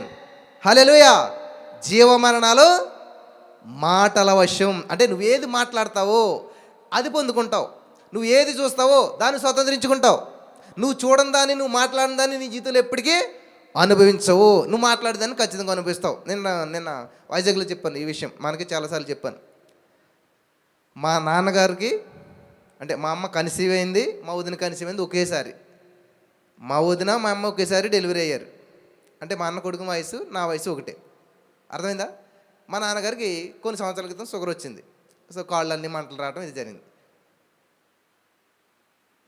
హల్లెలూయా. జీవమరణాలు మాటల వశం అంటే నువ్వేది మాట్లాడతావో అది పొందుకుంటావు, నువ్వు ఏది చూస్తావో దాన్ని స్వతంత్రించుకుంటావు. నువ్వు చూడని దాన్ని, నువ్వు మాట్లాడిన దాన్ని నీ జీవితంలో ఎప్పటికీ అనుభవించవు. నువ్వు మాట్లాడేదాన్ని ఖచ్చితంగా అనుభవిస్తావు. నిన్న వైజాగ్లో చెప్పాను ఈ విషయం, మనకి చాలాసార్లు చెప్పాను. మా నాన్నగారికి అంటే మా అమ్మ కన్సీవ్ అయింది, మా వదిన కన్సీవ్ అయింది ఒకేసారి. మా వదిన మా అమ్మ ఒకేసారి డెలివరీ అయ్యారు. అంటే మా అన్న కొడుకు వయసు నా వయసు ఒకటే. అర్థమైందా? మా నాన్నగారికి కొన్ని సంవత్సరాల క్రితం షుగర్ వచ్చింది. సో కాళ్ళన్నీ మంటలు రావడం ఇది జరిగింది.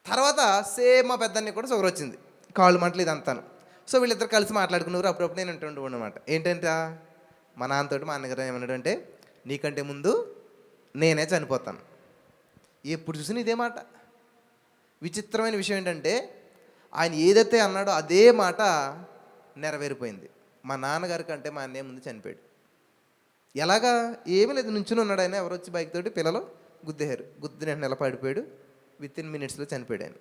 తర్వాత సేమ్ మా పెద్దన్ని కూడా షుగర్ వచ్చింది, కాళ్ళు మంటలు ఇదంతాను. సో వీళ్ళిద్దరు కలిసి మాట్లాడుకున్నారు. అప్పుడప్పుడు నేను అంటుండే అనమాట, ఏంటంటే మా నాన్నతోటి మా అన్నగారు ఏమన్నాడు అంటే, నీకంటే ముందు నేనే చనిపోతాను. ఎప్పుడు చూసినా ఇదే మాట. విచిత్రమైన విషయం ఏంటంటే ఆయన ఏదైతే అన్నాడో అదే మాట నెరవేరిపోయింది. మా నాన్నగారి కంటే మా అన్నయ్య ముందు చనిపోయాడు. ఎలాగా? ఏమీ లేదు, నుంచుని ఉన్నాడు ఆయన. ఎవరు వచ్చి బైక్ తోటి పిల్లలు గుద్దేశారు, గుద్దిన నిలబడిపోయాడు. విత్ ఇన్ మినిట్స్లో చనిపోయాడు ఆయన.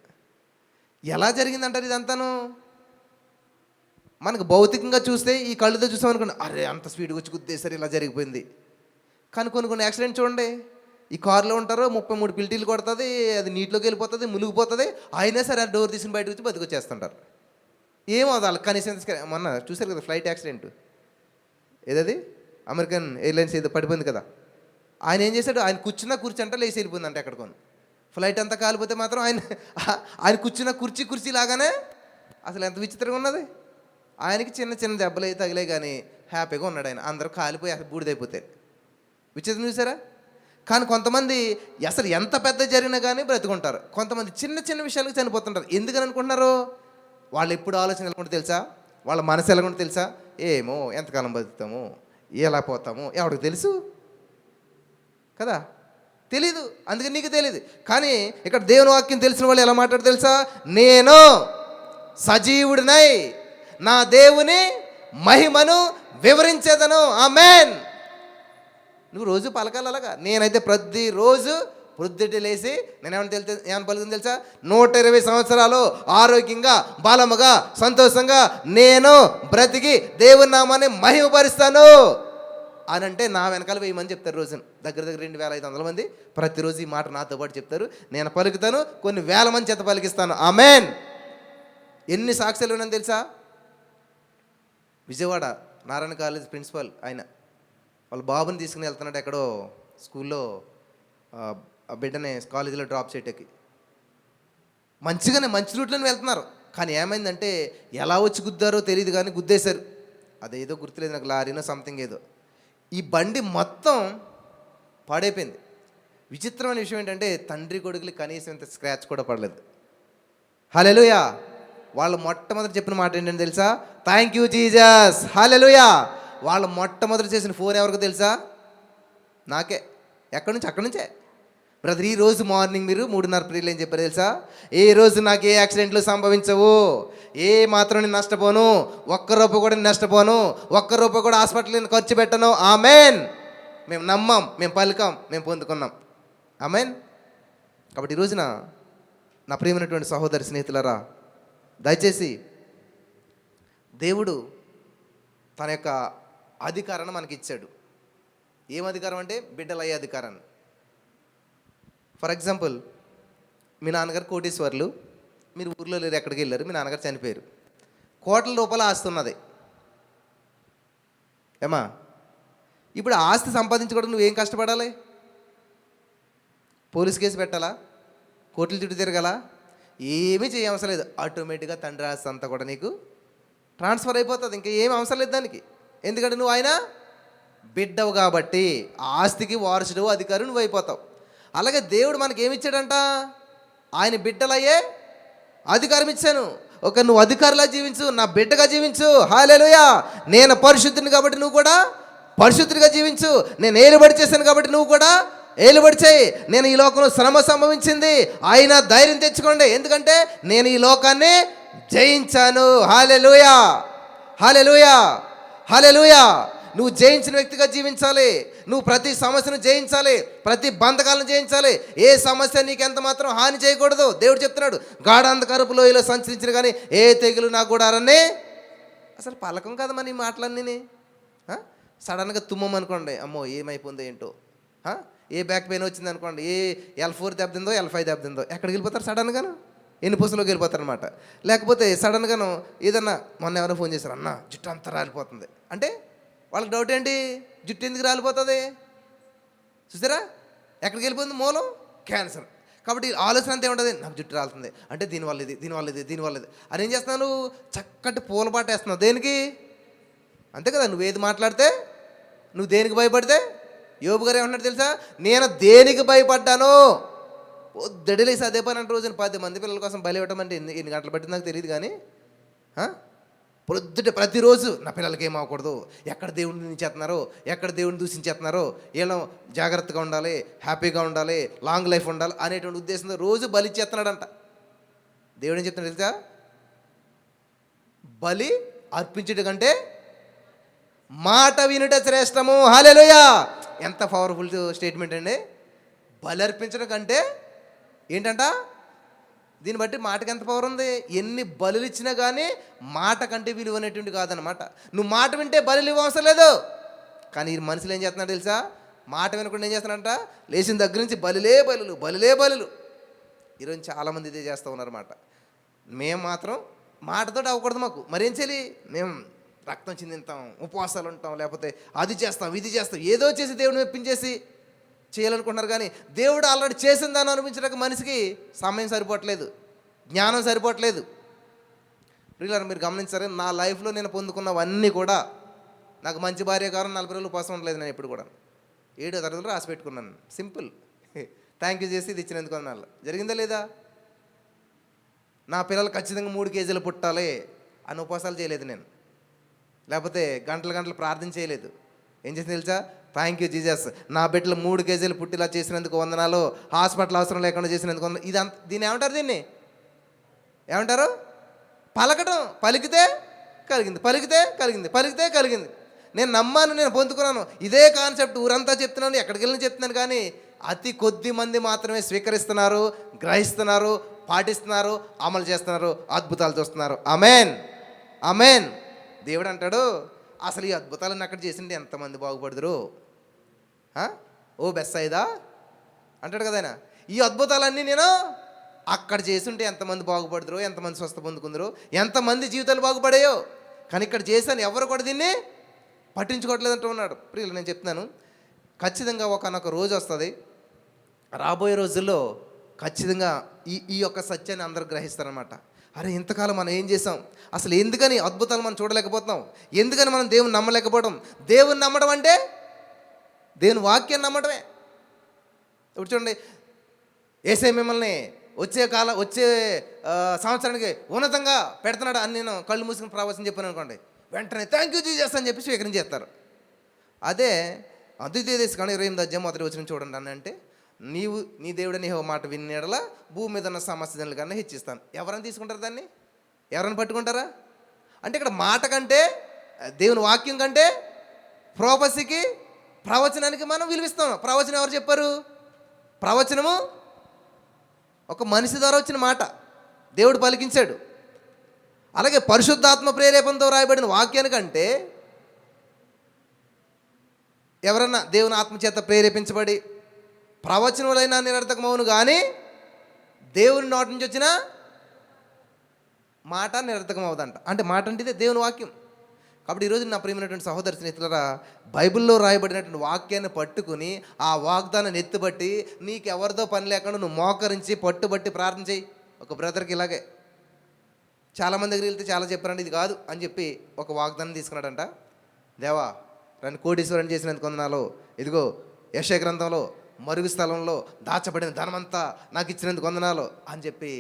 ఎలా జరిగిందంటారు ఇదంతాను? మనకు భౌతికంగా చూస్తే ఈ కళ్ళుతో చూసామనుకోండి, అరే అంత స్పీడ్గా వచ్చి గుద్దేశారు, ఇలా జరిగిపోయింది. కానీ కొన్ని యాక్సిడెంట్ చూడండి, ఈ కారులో ఉంటారు, 33 పిల్టీలు కొడుతుంది, అది నీటిలోకి వెళ్ళిపోతుంది, మునిగిపోతుంది, అయినా సరే ఆ డోర్ తీసుకుని బయటకు వచ్చి బతికొచ్చేస్తుంటారు. ఏమవుతుంది వాళ్ళకి కనీసం. మొన్న చూశారు కదా ఫ్లైట్ యాక్సిడెంట్, ఏదది అమెరికన్ ఎయిర్లైన్స్ ఏదో పడిపోయింది కదా. ఆయన ఏం చేశాడు? ఆయన కూర్చున్న కుర్చీ అంటే లేచి వెళ్ళిపోయిందంటే ఎక్కడికొని. ఫ్లైట్ అంతా కాలిపోతే మాత్రం ఆయన కూర్చున్న కుర్చీ లాగానే. అసలు ఎంత విచిత్రంగా ఉన్నది. ఆయనకి చిన్న దెబ్బలు అయితే తగిలే కానీ హ్యాపీగా ఉన్నాడు ఆయన. అందరూ కాలిపోయి అసలు బూడిదైపోతాయి. విచిత్రం చూసారా? కానీ కొంతమంది అసలు ఎంత పెద్ద జరిగినా కానీ బ్రతుకుంటారు. కొంతమంది చిన్న విషయాలకు చనిపోతుంటారు. ఎందుకని అనుకుంటున్నారు? వాళ్ళు ఎప్పుడు ఆలోచన ఎలా ఉంటుంది తెలుసా? వాళ్ళ మనసు ఎలా ఉంటుంది తెలుసా? ఏమో ఎంతకాలం బతుకుతాము, ఎలా పోతాము ఎవరికి తెలుసు కదా, తెలీదు. అందుకని నీకు తెలియదు. కానీ ఇక్కడ దేవుని వాక్యం తెలిసిన వాళ్ళు ఎలా మాట్లాడు తెలుసా? నేను సజీవుడినై నా దేవుని మహిమను వివరించేదను. ఆమేన్. నువ్వు రోజు పలకాలి అలాగా. నేనైతే ప్రతిరోజు పొద్దుటి లేచి ఏమని పలుకుతుంది తెలుసా? 120 సంవత్సరాలు ఆరోగ్యంగా, బలముగా, సంతోషంగా నేను బ్రతికి దేవుని నామాన్ని మహిమపరుస్తాను అని అంటే నా వెనకాల 1000 మంది చెప్తారు రోజున. దగ్గర 2500 మంది ప్రతిరోజు ఈ మాట నాతో పాటు చెప్తారు. నేను పలుకుతాను, కొన్ని వేల మంది చేత పలికిస్తాను. ఆమేన్. ఎన్ని సాక్ష్యాలు ఉన్నాయని తెలుసా? విజయవాడ నారాయణ కాలేజ్ ప్రిన్సిపల్ ఆయన వాళ్ళ బాబుని తీసుకుని వెళ్తున్నాడు ఎక్కడో స్కూల్లో, బిడ్డని కాలేజీలో డ్రాప్ చేయటానికి. మంచి రూట్లోనే వెళ్తున్నారు. కానీ ఏమైందంటే ఎలా వచ్చి గుద్దారో తెలియదు కానీ గుద్దేశారు. అదేదో గుర్తులేదు నాకు, లారీనో సంథింగ్ ఏదో. ఈ బండి మొత్తం పాడైపోయింది. విచిత్రమైన విషయం ఏంటంటే తండ్రి కొడుకులు కనీసం ఇంత స్క్రాచ్ కూడా పడలేదు. హల్లెలూయా. వాళ్ళు మొట్టమొదటి చెప్పిన మాట ఏంటంటే తెలుసా? Thank you Jesus. హల్లెలూయా. వాళ్ళు మొట్టమొదటి చేసిన ఫోన్ ఎవరికి తెలుసా? నాకే. ఎక్కడి నుంచి? అక్కడి నుంచే. బ్రదర్ ఈ రోజు మార్నింగ్ మీరు 3:30 ప్రియలు ఏం చెప్పారు తెలుసా? ఏ రోజు నాకు ఏ యాక్సిడెంట్లు సంభవించవు, ఏ మాత్రం నేను నష్టపోను, ₹1 కూడా నష్టపోను, ₹1 కూడా హాస్పిటల్ ఖర్చు పెట్టను. ఆమేన్. మేము నమ్మాం, మేము పలికాం, మేము పొందుకున్నాం. ఆమేన్. కాబట్టి ఈ రోజున నా ప్రియమైనటువంటి సహోదరి స్నేహితులారా, దయచేసి దేవుడు తన యొక్క అధికారాన్ని మనకి ఇచ్చాడు. ఏం అధికారం అంటే బిడ్డలయ్యే అధికారాన్ని. ఫర్ ఎగ్జాంపుల్, మీ నాన్నగారు కోటీశ్వర్లు, మీరు ఊర్లో లేరు, ఎక్కడికి వెళ్ళారు, మీ నాన్నగారు చనిపోయారు, ₹1,00,00,000 ఆస్తి ఉన్నది. ఏమా? ఇప్పుడు ఆస్తి సంపాదించుకోవడం నువ్వేం కష్టపడాలి? పోలీస్ కేసు పెట్టాలా? కోర్టుల చుట్టూ తిరగాల? ఏమీ చేయవసరం లేదు. ఆటోమేటిక్గా తండ్రి ఆస్తి అంతా కూడా నీకు ట్రాన్స్ఫర్ అయిపోతుంది. ఇంకా ఏమి అవసరం లేదు దానికి. ఎందుకంటే నువ్వు ఆయన బిడ్డవు కాబట్టి ఆస్తికి వారసుడు, అధికారి నువ్వు అయిపోతావు. అలాగే దేవుడు మనకి ఏమి ఇచ్చాడంట? ఆయన బిడ్డలయ్యే అధికారం ఇచ్చాను. నువ్వు అధికారిలా జీవించు, నా బిడ్డగా జీవించు. హల్లెలూయా. నేను పరిశుద్ధుని కాబట్టి నువ్వు కూడా పరిశుద్ధుడిగా జీవించు. నేను ఏలుబడి చేశాను కాబట్టి నువ్వు కూడా ఏలుబడి చేయి. నేను ఈ లోకంలో శ్రమ సంభవించింది, అయినా ధైర్యం తెచ్చుకోండి, ఎందుకంటే నేను ఈ లోకాన్ని జయించాను. హల్లెలూయా, హల్లెలూయా, హల్లెలూయా. నువ్వు జయించిన వ్యక్తిగా జీవించాలి. నువ్వు ప్రతి సమస్యను జయించాలి, ప్రతి బంధకాలను జయించాలి. ఏ సమస్య నీకు ఎంత మాత్రం హాని చేయకూడదు. దేవుడు చెప్తున్నాడు, గాఢాంధకారపు లోయలో సంచరించిన కానీ ఏ తెగులు నా గుడారాన్ని అసలు పలకం కదా మన ఈ మాటలన్నీ. సడన్గా తుమ్మం అనుకోండి, అమ్మో ఏమైపోయిందో ఏంటో. ఏ బ్యాక్ పెయిన్ వచ్చింది అనుకోండి, ఏ L4 దెబ్బతిందో L5 దెబ్బతిందో, ఎక్కడికి వెళ్ళిపోతారు సడన్గాను? ఎన్నిపూసలోకి వెళ్ళిపోతారు అనమాట. లేకపోతే సడన్గాను ఏదన్నా, మొన్న ఎవరైనా ఫోన్ చేశారు, అన్న జుట్టు అంతా రాలిపోతుంది అంటే వాళ్ళకి డౌట్ ఏంటి? జుట్టు ఎందుకు రాలిపోతుంది? చూసారా, ఎక్కడికి వెళ్ళిపోయింది? మూలం క్యాన్సర్. కాబట్టి ఆలోచన అంతా ఏముంటుంది, నాకు జుట్టు రాలుతుంది అంటే దీనివల్ల ఇది, దీనివల్ల ఇది, దీనివల్ల ఇది అని ఏం చేస్తున్నావు? చక్కటి పూలబాట వేస్తున్నావు. దేనికి? అంతే కదా. నువ్వు ఏది మాట్లాడితే, నువ్వు దేనికి భయపడితే. యోబు గారు ఏమన్నాడు తెలుసా? నేను దేనికి భయపడ్డాను? పొద్దుడలేసి అదే పని అంటే రోజున 10 మంది పిల్లల కోసం బలి ఇవ్వటం అంటే ఎన్ని గంటలు పట్టింది నాకు తెలియదు కానీ, పొద్దుట ప్రతిరోజు నా పిల్లలకి ఏమవకూడదు, ఎక్కడ దేవుడిని నించేస్తున్నారో, ఎక్కడ దేవుడిని దూషించేస్తున్నారో, వీళ్ళం జాగ్రత్తగా ఉండాలి, హ్యాపీగా ఉండాలి, లాంగ్ లైఫ్ ఉండాలి అనేటువంటి ఉద్దేశంతో రోజు బలి ఇచ్చేస్తున్నాడంట. దేవుడు ఏం చెప్తున్నాడు తెలుసా? బలి అర్పించడం కంటే మాట వినుట శ్రేష్టము. హల్లెలూయా. ఎంత పవర్ఫుల్ స్టేట్మెంట్ అండి. బలి అర్పించడం కంటే ఏంటంట? దీన్ని బట్టి మాటకి ఎంత పవర్ ఉంది. ఎన్ని బలులు ఇచ్చినా కానీ మాట కంటే విలువ అనేటువంటి కాదనమాట. నువ్వు మాట వింటే బలులు ఇవ్వవసరం లేదు. కానీ ఈ మనుషులు ఏం చేస్తున్నాడు తెలుసా? మాట వినకుండా ఏం చేస్తున్నాడంట? లేచిన దగ్గర నుంచి బలులే బలులు, బలులే బలులు. ఈరోజు చాలామంది ఇదే చేస్తూ ఉన్నారన్నమాట. మేము మాత్రం మాటతో అవ్వకూడదు. మాకు మరేం చేయాలి? మేము రక్తం చిందింతాం, ఉపవాసాలు ఉంటాం, లేకపోతే అది చేస్తాం, ఇది చేస్తాం, ఏదో చేసి దేవుడిని మెప్పించేసి చేయాలనుకుంటున్నారు. కానీ దేవుడు ఆల్రెడీ చేసిన దాన్ని అనిపించడానికి మనిషికి సమయం సరిపోవట్లేదు, జ్ఞానం సరిపోవట్లేదు. ప్రియులారా, మీరు గమనించారు, నా లైఫ్లో నేను పొందుకున్నవన్నీ కూడా, నాకు మంచి భార్య కారణం 40 రోజులు ఉపవాసం ఉండలేదు. నేను ఎప్పుడు కూడా 7వ తరగతిలో రాసి పెట్టుకున్నాను. సింపుల్, థ్యాంక్ యూ చేసి ఇది ఇచ్చినందుకు అన్నాళ్ళు. జరిగిందా లేదా? నా పిల్లలు ఖచ్చితంగా 3 కేజీలు పుట్టాలి అని ఉపవాసాలు చేయలేదు నేను, లేకపోతే గంటలు ప్రార్థన చేయలేదు. ఏం చేసింది తెలుసా? థ్యాంక్ యూ జీసస్, నా బిడ్డలు 3 కేజీలు పుట్టిలా చేసినందుకు వందనాలు, హాస్పిటల్ అవసరం లేకుండా చేసినందుకు వందనాలు. దీన్ని ఏమంటారు? దీన్ని ఏమంటారు? పలకటం. పలికితే కలిగింది, పలికితే కలిగింది, పలికితే కలిగింది. నేను నమ్మాను, నేను పొందుకున్నాను. ఇదే కాన్సెప్ట్ ఊరంతా చెప్తున్నాను, ఎక్కడికి వెళ్ళినా చెప్తున్నాను. కానీ అతి కొద్ది మంది మాత్రమే స్వీకరిస్తున్నారు, గ్రహిస్తున్నారు, పాటిస్తున్నారు, అమలు చేస్తున్నారు, అద్భుతాలు చూస్తున్నారు. ఆమేన్, ఆమేన్. దేవుడు అంటాడు, అసలు ఈ అద్భుతాలను అక్కడ చేసిండే ఎంతమంది బాగుపడదురు? ఓ బెస్సైదా అంటాడు కదా ఆయన. ఈ అద్భుతాలన్నీ నేను అక్కడ చేసుంటే ఎంతమంది బాగుపడదురు, ఎంతమంది స్వస్థ పొందుకుందరు, ఎంతమంది జీవితాలు బాగుపడాయో. కానీ ఇక్కడ చేశాను, ఎవరు కూడా దీన్ని పట్టించుకోవట్లేదు అంటూ ఉన్నాడు. ప్రియులు, నేను చెప్తున్నాను, ఖచ్చితంగా ఒకనొక రోజు వస్తుంది, రాబోయే రోజుల్లో ఖచ్చితంగా ఈ యొక్క సత్యాన్ని అందరూ గ్రహిస్తారనమాట. అరే, ఇంతకాలం మనం ఏం చేసాం? అసలు ఎందుకని అద్భుతాలు మనం చూడలేకపోతున్నాం? ఎందుకని మనం దేవుని నమ్మలేకపోవడం? దేవుని నమ్మడం అంటే దేవుని వాక్యాన్ని నమ్మడమే. ఇప్పుడు చూడండి, యేసయ్య మిమ్మల్ని వచ్చే సంవత్సరానికి ఉన్నతంగా పెడుతున్నాడు అని నేను కళ్ళు మూసుకుని ప్రవచనం చెప్పాను అనుకోండి, వెంటనే థ్యాంక్ యూ జీసస్ అని చెప్పి స్వీకరించేస్తారు. అదే ద్వితీయోపదేశకాండం 28:1 చూడండి అని అంటే, నీవు నీ దేవుడని యెహోవా మాట విని ఎడల భూమి మీద ఉన్న సమస్త జనుల కన్నా హెచ్చిస్తాను. ఎవరైనా తీసుకుంటారు దాన్ని? ఎవరైనా పట్టుకుంటారా? అంటే ఇక్కడ మాట కంటే, దేవుని వాక్యం కంటే ప్రోపసికి, ప్రవచనానికి మనం విలువిస్తాం. ప్రవచనం ఎవరు చెప్పారు? ప్రవచనము ఒక మనిషి ద్వారా వచ్చిన మాట, దేవుడు పలికించాడు. అలాగే పరిశుద్ధాత్మ ప్రేరేపణతో రాయబడిన వాక్యానికంటే ఎవరన్నా దేవుని ఆత్మచేత ప్రేరేపించబడి ప్రవచనములైనా నిరర్థకమవును, కానీ దేవుని నోటి నుంచి వచ్చిన మాట నిరర్థకం అవుదంట. అంటే మాట అంటే ఇదే దేవుని వాక్యం. కాబట్టి ఈరోజు నా ప్రియమైనటువంటి సహోదరి స్నేహితులారా, బైబిల్లో రాయబడినటువంటి వాక్యాన్ని పట్టుకుని ఆ వాగ్దానాన్ని ఎత్తుబట్టి నీకు ఎవరితో పని లేకుండా నువ్వు మోకరించి పట్టుబట్టి ప్రార్థన చేయి. ఒక బ్రదర్కి ఇలాగే చాలామంది దగ్గరికి వెళ్తే చాలా చెప్పారండి, ఇది కాదు అని చెప్పి ఒక వాగ్దానం తీసుకున్నాడంట. దేవా, నన్ను కోటీశ్వరుని చేసినందుకు వందనాలు. ఇదిగో యెషయా గ్రంథంలో మరుగు స్థలంలో దాచబడిన ధనమంతా నాకు ఇచ్చినందుకు వందనాలు అని చెప్పి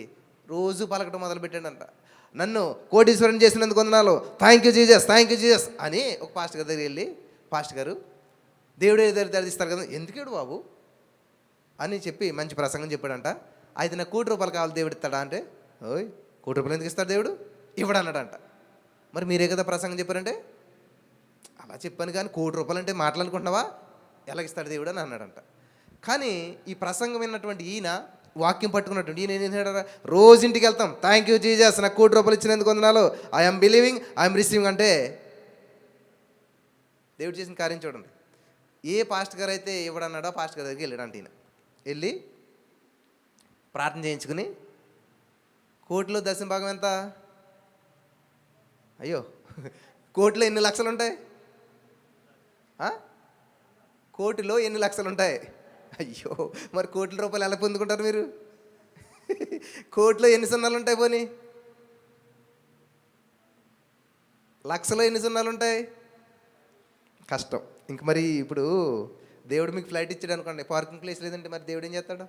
రోజు పలకటం మొదలుపెట్టాడంట. నన్ను కోటీశ్వరం చేసినందుకు వందనాలు, thank you Jesus, thank you Jesus అని ఒక పాస్టర్ గారి దగ్గరికి వెళ్ళి, పాస్టర్ గారు దేవుడే దరిదిస్తారు కదా, ఎందుకేడు బాబు అని చెప్పి మంచి ప్రసంగం చెప్పాడంట. అయితే నాకు ₹1,00,000 కావాలి, దేవుడు ఇస్తాడా అంటే, ఓయ్ ₹1,00,000 ఎందుకు ఇస్తాడు దేవుడు, ఇవ్వడు అన్నాడంట. మరి మీరే కదా ప్రసంగం చెప్పారంటే, అలా చెప్పాను కానీ ₹1,00,000 అంటే మాట్లాడుకుంటున్నావా, ఎలాగిస్తాడు దేవుడు అని అన్నాడంట. కానీ ఈ ప్రసంగం విన్నటువంటి ఈయన, వాక్యం పట్టుకున్నటువంటి ఈయన ఏం చేశాడు, రోజు ఇంటికి వెళ్తాం, థ్యాంక్ యూ జీజస్ నాకు ₹1,00,000 ఇచ్చినందుకు వందనాలు, ఐఎమ్ బిలీవింగ్, ఐఎమ్ రిసీవింగ్ అంటే దేవుడు చేసిన కార్యం చూడండి. ఏ పాస్టర్ గారు అయితే ఇవ్వడన్నాడో పాస్టర్ గారి దగ్గరికి వెళ్ళాడంట. ఈయన వెళ్ళి ప్రార్థన చేయించుకుని, కోటిలో దశమ భాగం ఎంత, అయ్యో కోటిలో ఎన్ని లక్షలు ఉంటాయి, కోటిలో ఎన్ని లక్షలు ఉంటాయి, అయ్యో మరి ₹1,00,000 ఎలా పొందుకుంటారు మీరు, కోటిలో ఎన్ని సున్నాలు ఉంటాయి, పోనీ లక్షలో ఎన్ని సున్నాలు ఉంటాయి, కష్టం. ఇంక మరి ఇప్పుడు దేవుడు మీకు ఫ్లైట్ ఇచ్చాడు అనుకోండి, పార్కింగ్ ప్లేస్ లేదంటే మరి దేవుడు ఏం చేస్తాడు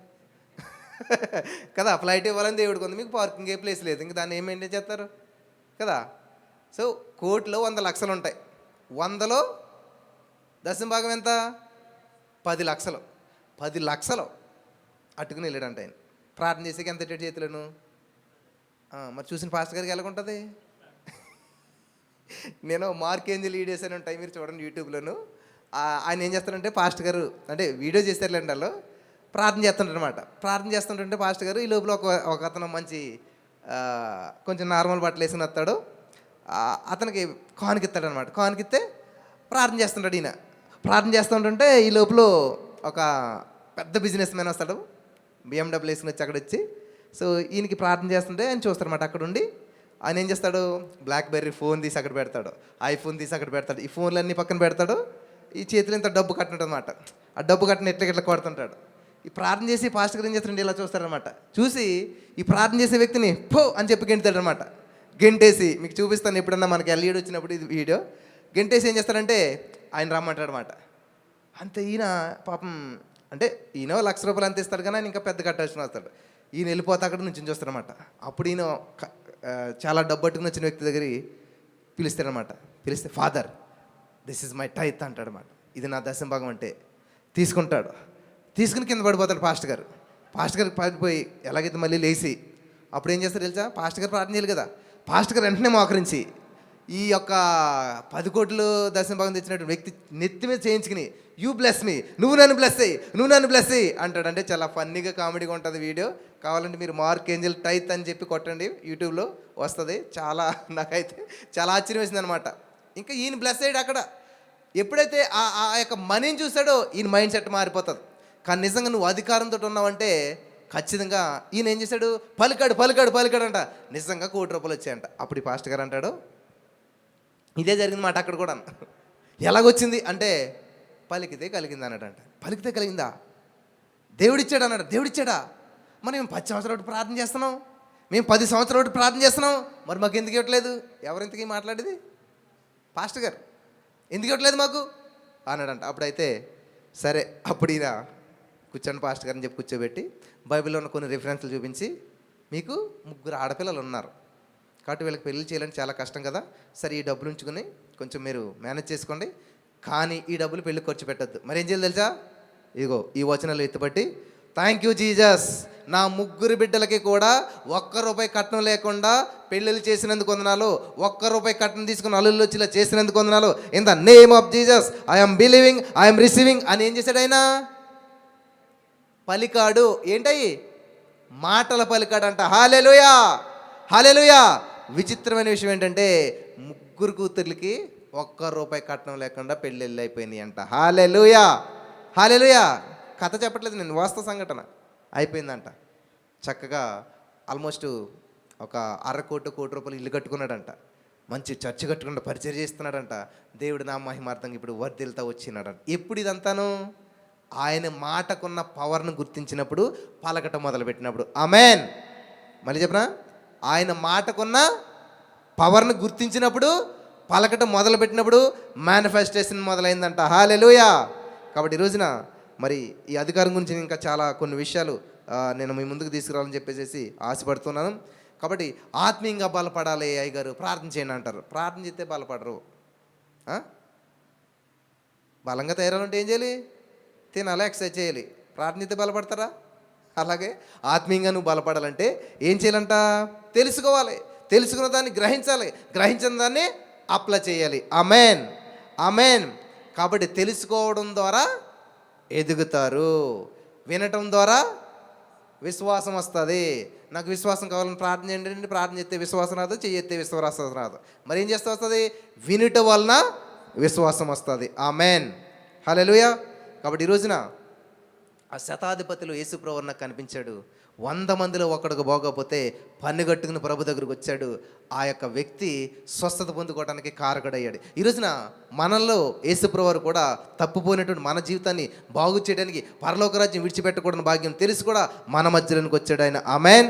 కదా, ఫ్లైట్ ఇవ్వాలని దేవుడికి ఉంది, మీకు పార్కింగ్ ఏ ప్లేస్ లేదు, ఇంక దాన్ని ఏం మెయింటైన్ చేస్తారు కదా. సో కోటిలో 100 లక్షలు ఉంటాయి, 100లో దశమ భాగం ఎంత, 10 లక్షలు. 10 లక్షలు అట్టుకుని వెళ్ళాడంట ఆయన. ప్రార్థన చేసేకి ఎంత ఎట్టేటి చేతులను, మరి చూసిన పాస్టర్ గారికి ఎలాగుంటుంది. నేను మార్క్ ఏంజల్ వీడియోస్ అని ఉంటాయి, మీరు చూడండి యూట్యూబ్లోను. ఆయన ఏం చేస్తారంటే, పాస్టర్ గారు అంటే వీడియో చేస్తారులేండి, వాళ్ళు ప్రార్థన చేస్తుంటారు అనమాట. ప్రార్థన చేస్తుంటే పాస్టర్ గారు ఈ లోపల ఒక అతను మంచి కొంచెం నార్మల్ బట్టలు వేసుకుని వస్తాడు, అతనికి కానుకిస్తాడు అనమాట. కానుకిస్తే ప్రార్థన చేస్తుంటాడు ఈయన. ప్రార్థన చేస్తుంటే ఈ లోపల ఒక పెద్ద బిజినెస్ మ్యాన్ వస్తాడు, BMW వేసుకుని వచ్చి అక్కడ వచ్చి. సో ఈయనకి ప్రార్థన చేస్తుంటే ఆయన చూస్తారన్నమాట. అక్కడ ఉండి ఆయన ఏం చేస్తాడు, బ్లాక్బెర్రీ ఫోన్ తీసి అక్కడ పెడతాడు, ఐఫోన్ తీసి అక్కడ పెడతాడు, ఈ ఫోన్లన్నీ పక్కన పెడతాడు, ఈ చేతిలో ఇంత డబ్బు కట్టినట్టు అనమాట. ఆ డబ్బు కట్టిన ఎట్లా కొడుతుంటాడు. ఈ ప్రార్థన చేసి పాస్టర్ గారు ఏం చేస్తారండి, ఇలా చూస్తారనమాట. చూసి ఈ ప్రార్థన చేసే వ్యక్తిని పో అని చెప్పి గెంటుతాడు అనమాట. గెంటేసి మీకు చూపిస్తాను ఎప్పుడన్నా మనకి ఎల్ఈడి వచ్చినప్పుడు ఇది వీడియో. గెంటేసి ఏం చేస్తారంటే ఆయన రమ్మంటాడు అనమాట. అంతే ఈయన పాపం అంటే ఈయన ₹1,00,000 అంత ఇస్తాడు కానీ ఆయన ఇంకా పెద్ద కట్టాల్సిన వస్తాడు. ఈయన వెళ్ళిపోతే అక్కడ నుంచి చూస్తారనమాట. అప్పుడు ఈయన చాలా డబ్బు పట్టుకుని వచ్చిన వ్యక్తి దగ్గరికి పిలుస్తాడనమాట. పిలిస్తే, father this is my tithe అంటాడనమాట. ఇది నా దశమ భాగం అంటే తీసుకుంటాడు. తీసుకుని కింద పడిపోతాడు పాస్టర్ గారు. పాస్టర్ గారికి పడిపోయి ఎలాగైతే మళ్ళీ లేచి అప్పుడు ఏం చేస్తారు తెలుసా, పాస్టర్ గారు ప్రార్థన చేయాలి కదా. పాస్టర్ గారు వెంటనే మోకరించి ఈ యొక్క 10 కోట్లు దశమ భాగం తెచ్చినటువంటి వ్యక్తి నెత్తి మీద చేయించుకుని, యూ బ్లెస్ మీ, నువ్వు నన్ను బ్లెస్ అయ్యి, నువ్వు నన్ను బ్లెస్ అయ్యి అంటాడు. అంటే చాలా ఫన్నీగా కామెడీగా ఉంటుంది వీడియో. కావాలంటే మీరు మార్క్ ఏంజల్ టైత్ అని చెప్పి కొట్టండి, యూట్యూబ్లో వస్తుంది. చాలా నాకైతే చాలా ఆశ్చర్యం వేసింది అనమాట. ఇంకా ఈయన బ్లెస్ అయ్యాడు అక్కడ. ఎప్పుడైతే ఆ యొక్క మనీని చూసాడో ఈయన మైండ్ సెట్ మారిపోతుంది. కానీ నిజంగా నువ్వు అధికారంతో ఉన్నావంటే ఖచ్చితంగా ఈయన ఏం చేశాడు, పలికాడు అంట. నిజంగా ₹1,00,000 వచ్చాయంట. అప్పుడు ఈ పాస్టర్ గారు అంటాడు, ఇదే జరిగింది మాట అక్కడ కూడా. ఎలాగొచ్చింది అంటే పలికితే కలిగింది అన్నాడంట. పలికితే కలిగిందా, దేవుడిచ్చాడు అన్నాడు. దేవుడిచ్చాడా, మరి మేము 10 సంవత్సరాలు ప్రార్థన చేస్తున్నాం, మేము 10 సంవత్సరాలు ప్రార్థన చేస్తున్నాం, మరి మాకు ఎందుకు ఇవ్వట్లేదు, ఎవరింతకీ మాట్లాడేది, పాస్టర్ గారు ఎందుకు ఇవ్వట్లేదు మాకు అన్నాడంట. అప్పుడైతే సరే, అప్పుడు ఈయన కూర్చోండి పాస్టర్ గారిని చెప్పి కూర్చోబెట్టి బైబిల్లో ఉన్న కొన్ని రిఫరెన్స్లు చూపించి, మీకు 3 ఆడపిల్లలు ఉన్నారు కాబట్టి వీళ్ళకి పెళ్లి చేయాలంటే చాలా కష్టం కదా, సరే ఈ డబ్బులు ఉంచుకుని కొంచెం మీరు మేనేజ్ చేసుకోండి, కానీ ఈ డబ్బులు పెళ్ళి ఖర్చు పెట్టద్దు. మరి ఏం చేయాలి తెలుసా, ఇగో ఈ వచనాలు ఎత్తుపట్టి, థ్యాంక్ యూ జీజస్, నా 3 బిడ్డలకి కూడా ₹1 కట్నం లేకుండా పెళ్ళిళ్ళు చేసినందుకు వందనాలు, ₹1 కట్నం తీసుకుని అల్లుళ్ళు వచ్చి ఇలా చేసినందుకు వందనాలు, in the name of Jesus I'm believing, I'm receiving అని ఏం చేశాడు ఆయన, పలికాడు. ఏంటయ్యి మాటల పలికాడంట. హల్లెలూయా, హల్లెలూయా. విచిత్రమైన విషయం ఏంటంటే 3 కూతుర్లకి ₹1 కట్నం లేకుండా పెళ్ళిళ్ళు అయిపోయినాయి అంట. హల్లెలూయా, హల్లెలూయా. కథ చెప్పట్లేదు నేను, వాస్తవ సంఘటన అయిపోయిందంట. చక్కగా ఆల్మోస్ట్ ఒక ₹1/2 కోటి ఇల్లు కట్టుకున్నాడంట, మంచి చర్చ్ కట్టుకుంటూ పరిచయం చేస్తున్నాడంట, దేవుడి నా మహిమార్థంగా ఇప్పుడు వర్ధిల్తా వచ్చినాడంట. ఎప్పుడు ఇదంతాను ఆయన మాటకున్న పవర్ను గుర్తించినప్పుడు, పలకటం మొదలుపెట్టినప్పుడు. ఆమెన్. మళ్ళీ చెప్పనా, ఆయన మాటకున్న పవర్ను గుర్తించినప్పుడు, పలకటం మొదలుపెట్టినప్పుడు మేనిఫెస్టేషన్ మొదలైందంట. హల్లెలూయా. కాబట్టి ఈ రోజున మరి ఈ అధికారం గురించి నేను ఇంకా చాలా కొన్ని విషయాలు నేను మీ ముందుకు తీసుకురావాలని చెప్పేసి ఆశపడుతున్నాను. కాబట్టి ఆత్మీయంగా బలపడాలి అయ్యగారు, ప్రార్థన చేయండి అంటారు. ప్రార్థన చేస్తే బలపడరు. బలంగా తయారాలంటే ఏం చేయాలి? తినాలి, ఎక్సర్సైజ్ చేయాలి. ప్రార్థన చేస్తే బలపడతారా? అలాగే ఆత్మీయంగా నువ్వు బలపడాలంటే ఏం చేయాలంట? తెలుసుకోవాలి. తెలుసుకున్న దాన్ని గ్రహించాలి. గ్రహించిన దాన్ని అప్లై చేయాలి. ఆమేన్, ఆమేన్. కాబట్టి తెలుసుకోవడం ద్వారా ఎదుగుతారు, వినటం ద్వారా విశ్వాసం వస్తుంది. నాకు విశ్వాసం కావాలని ప్రార్థన చేయండి. ప్రార్థన చేస్తే విశ్వాసం రాదు, చెయ్యితే విశ్వాసం రాదు. మరి ఏం చేస్తే వస్తుంది? వినుట వలన విశ్వాసం వస్తుంది. ఆమేన్, హల్లెలూయా. కాబట్టి ఈ రోజున ఆ శతాధిపతిలో యేసుప్రభు నాకు కనిపించాడు. 100 మందిలో ఒకడికి పోకపోతే పన్నుగట్టుకుని ప్రభు దగ్గరకు వచ్చాడు. ఆ యొక్క వ్యక్తి స్వస్థత పొందుకోవడానికి కారకుడయ్యాడు. ఈ రోజున మనల్లో యేసుప్రభు కూడా తప్పుపోయినటువంటి మన జీవితాన్ని బాగు చేయడానికి, పరలోక రాజ్యం విడిచిపెట్టకూడని భాగ్యం తెలిసి కూడా మన మధ్యలోనికి వచ్చాడు ఆయన. ఆమేన్.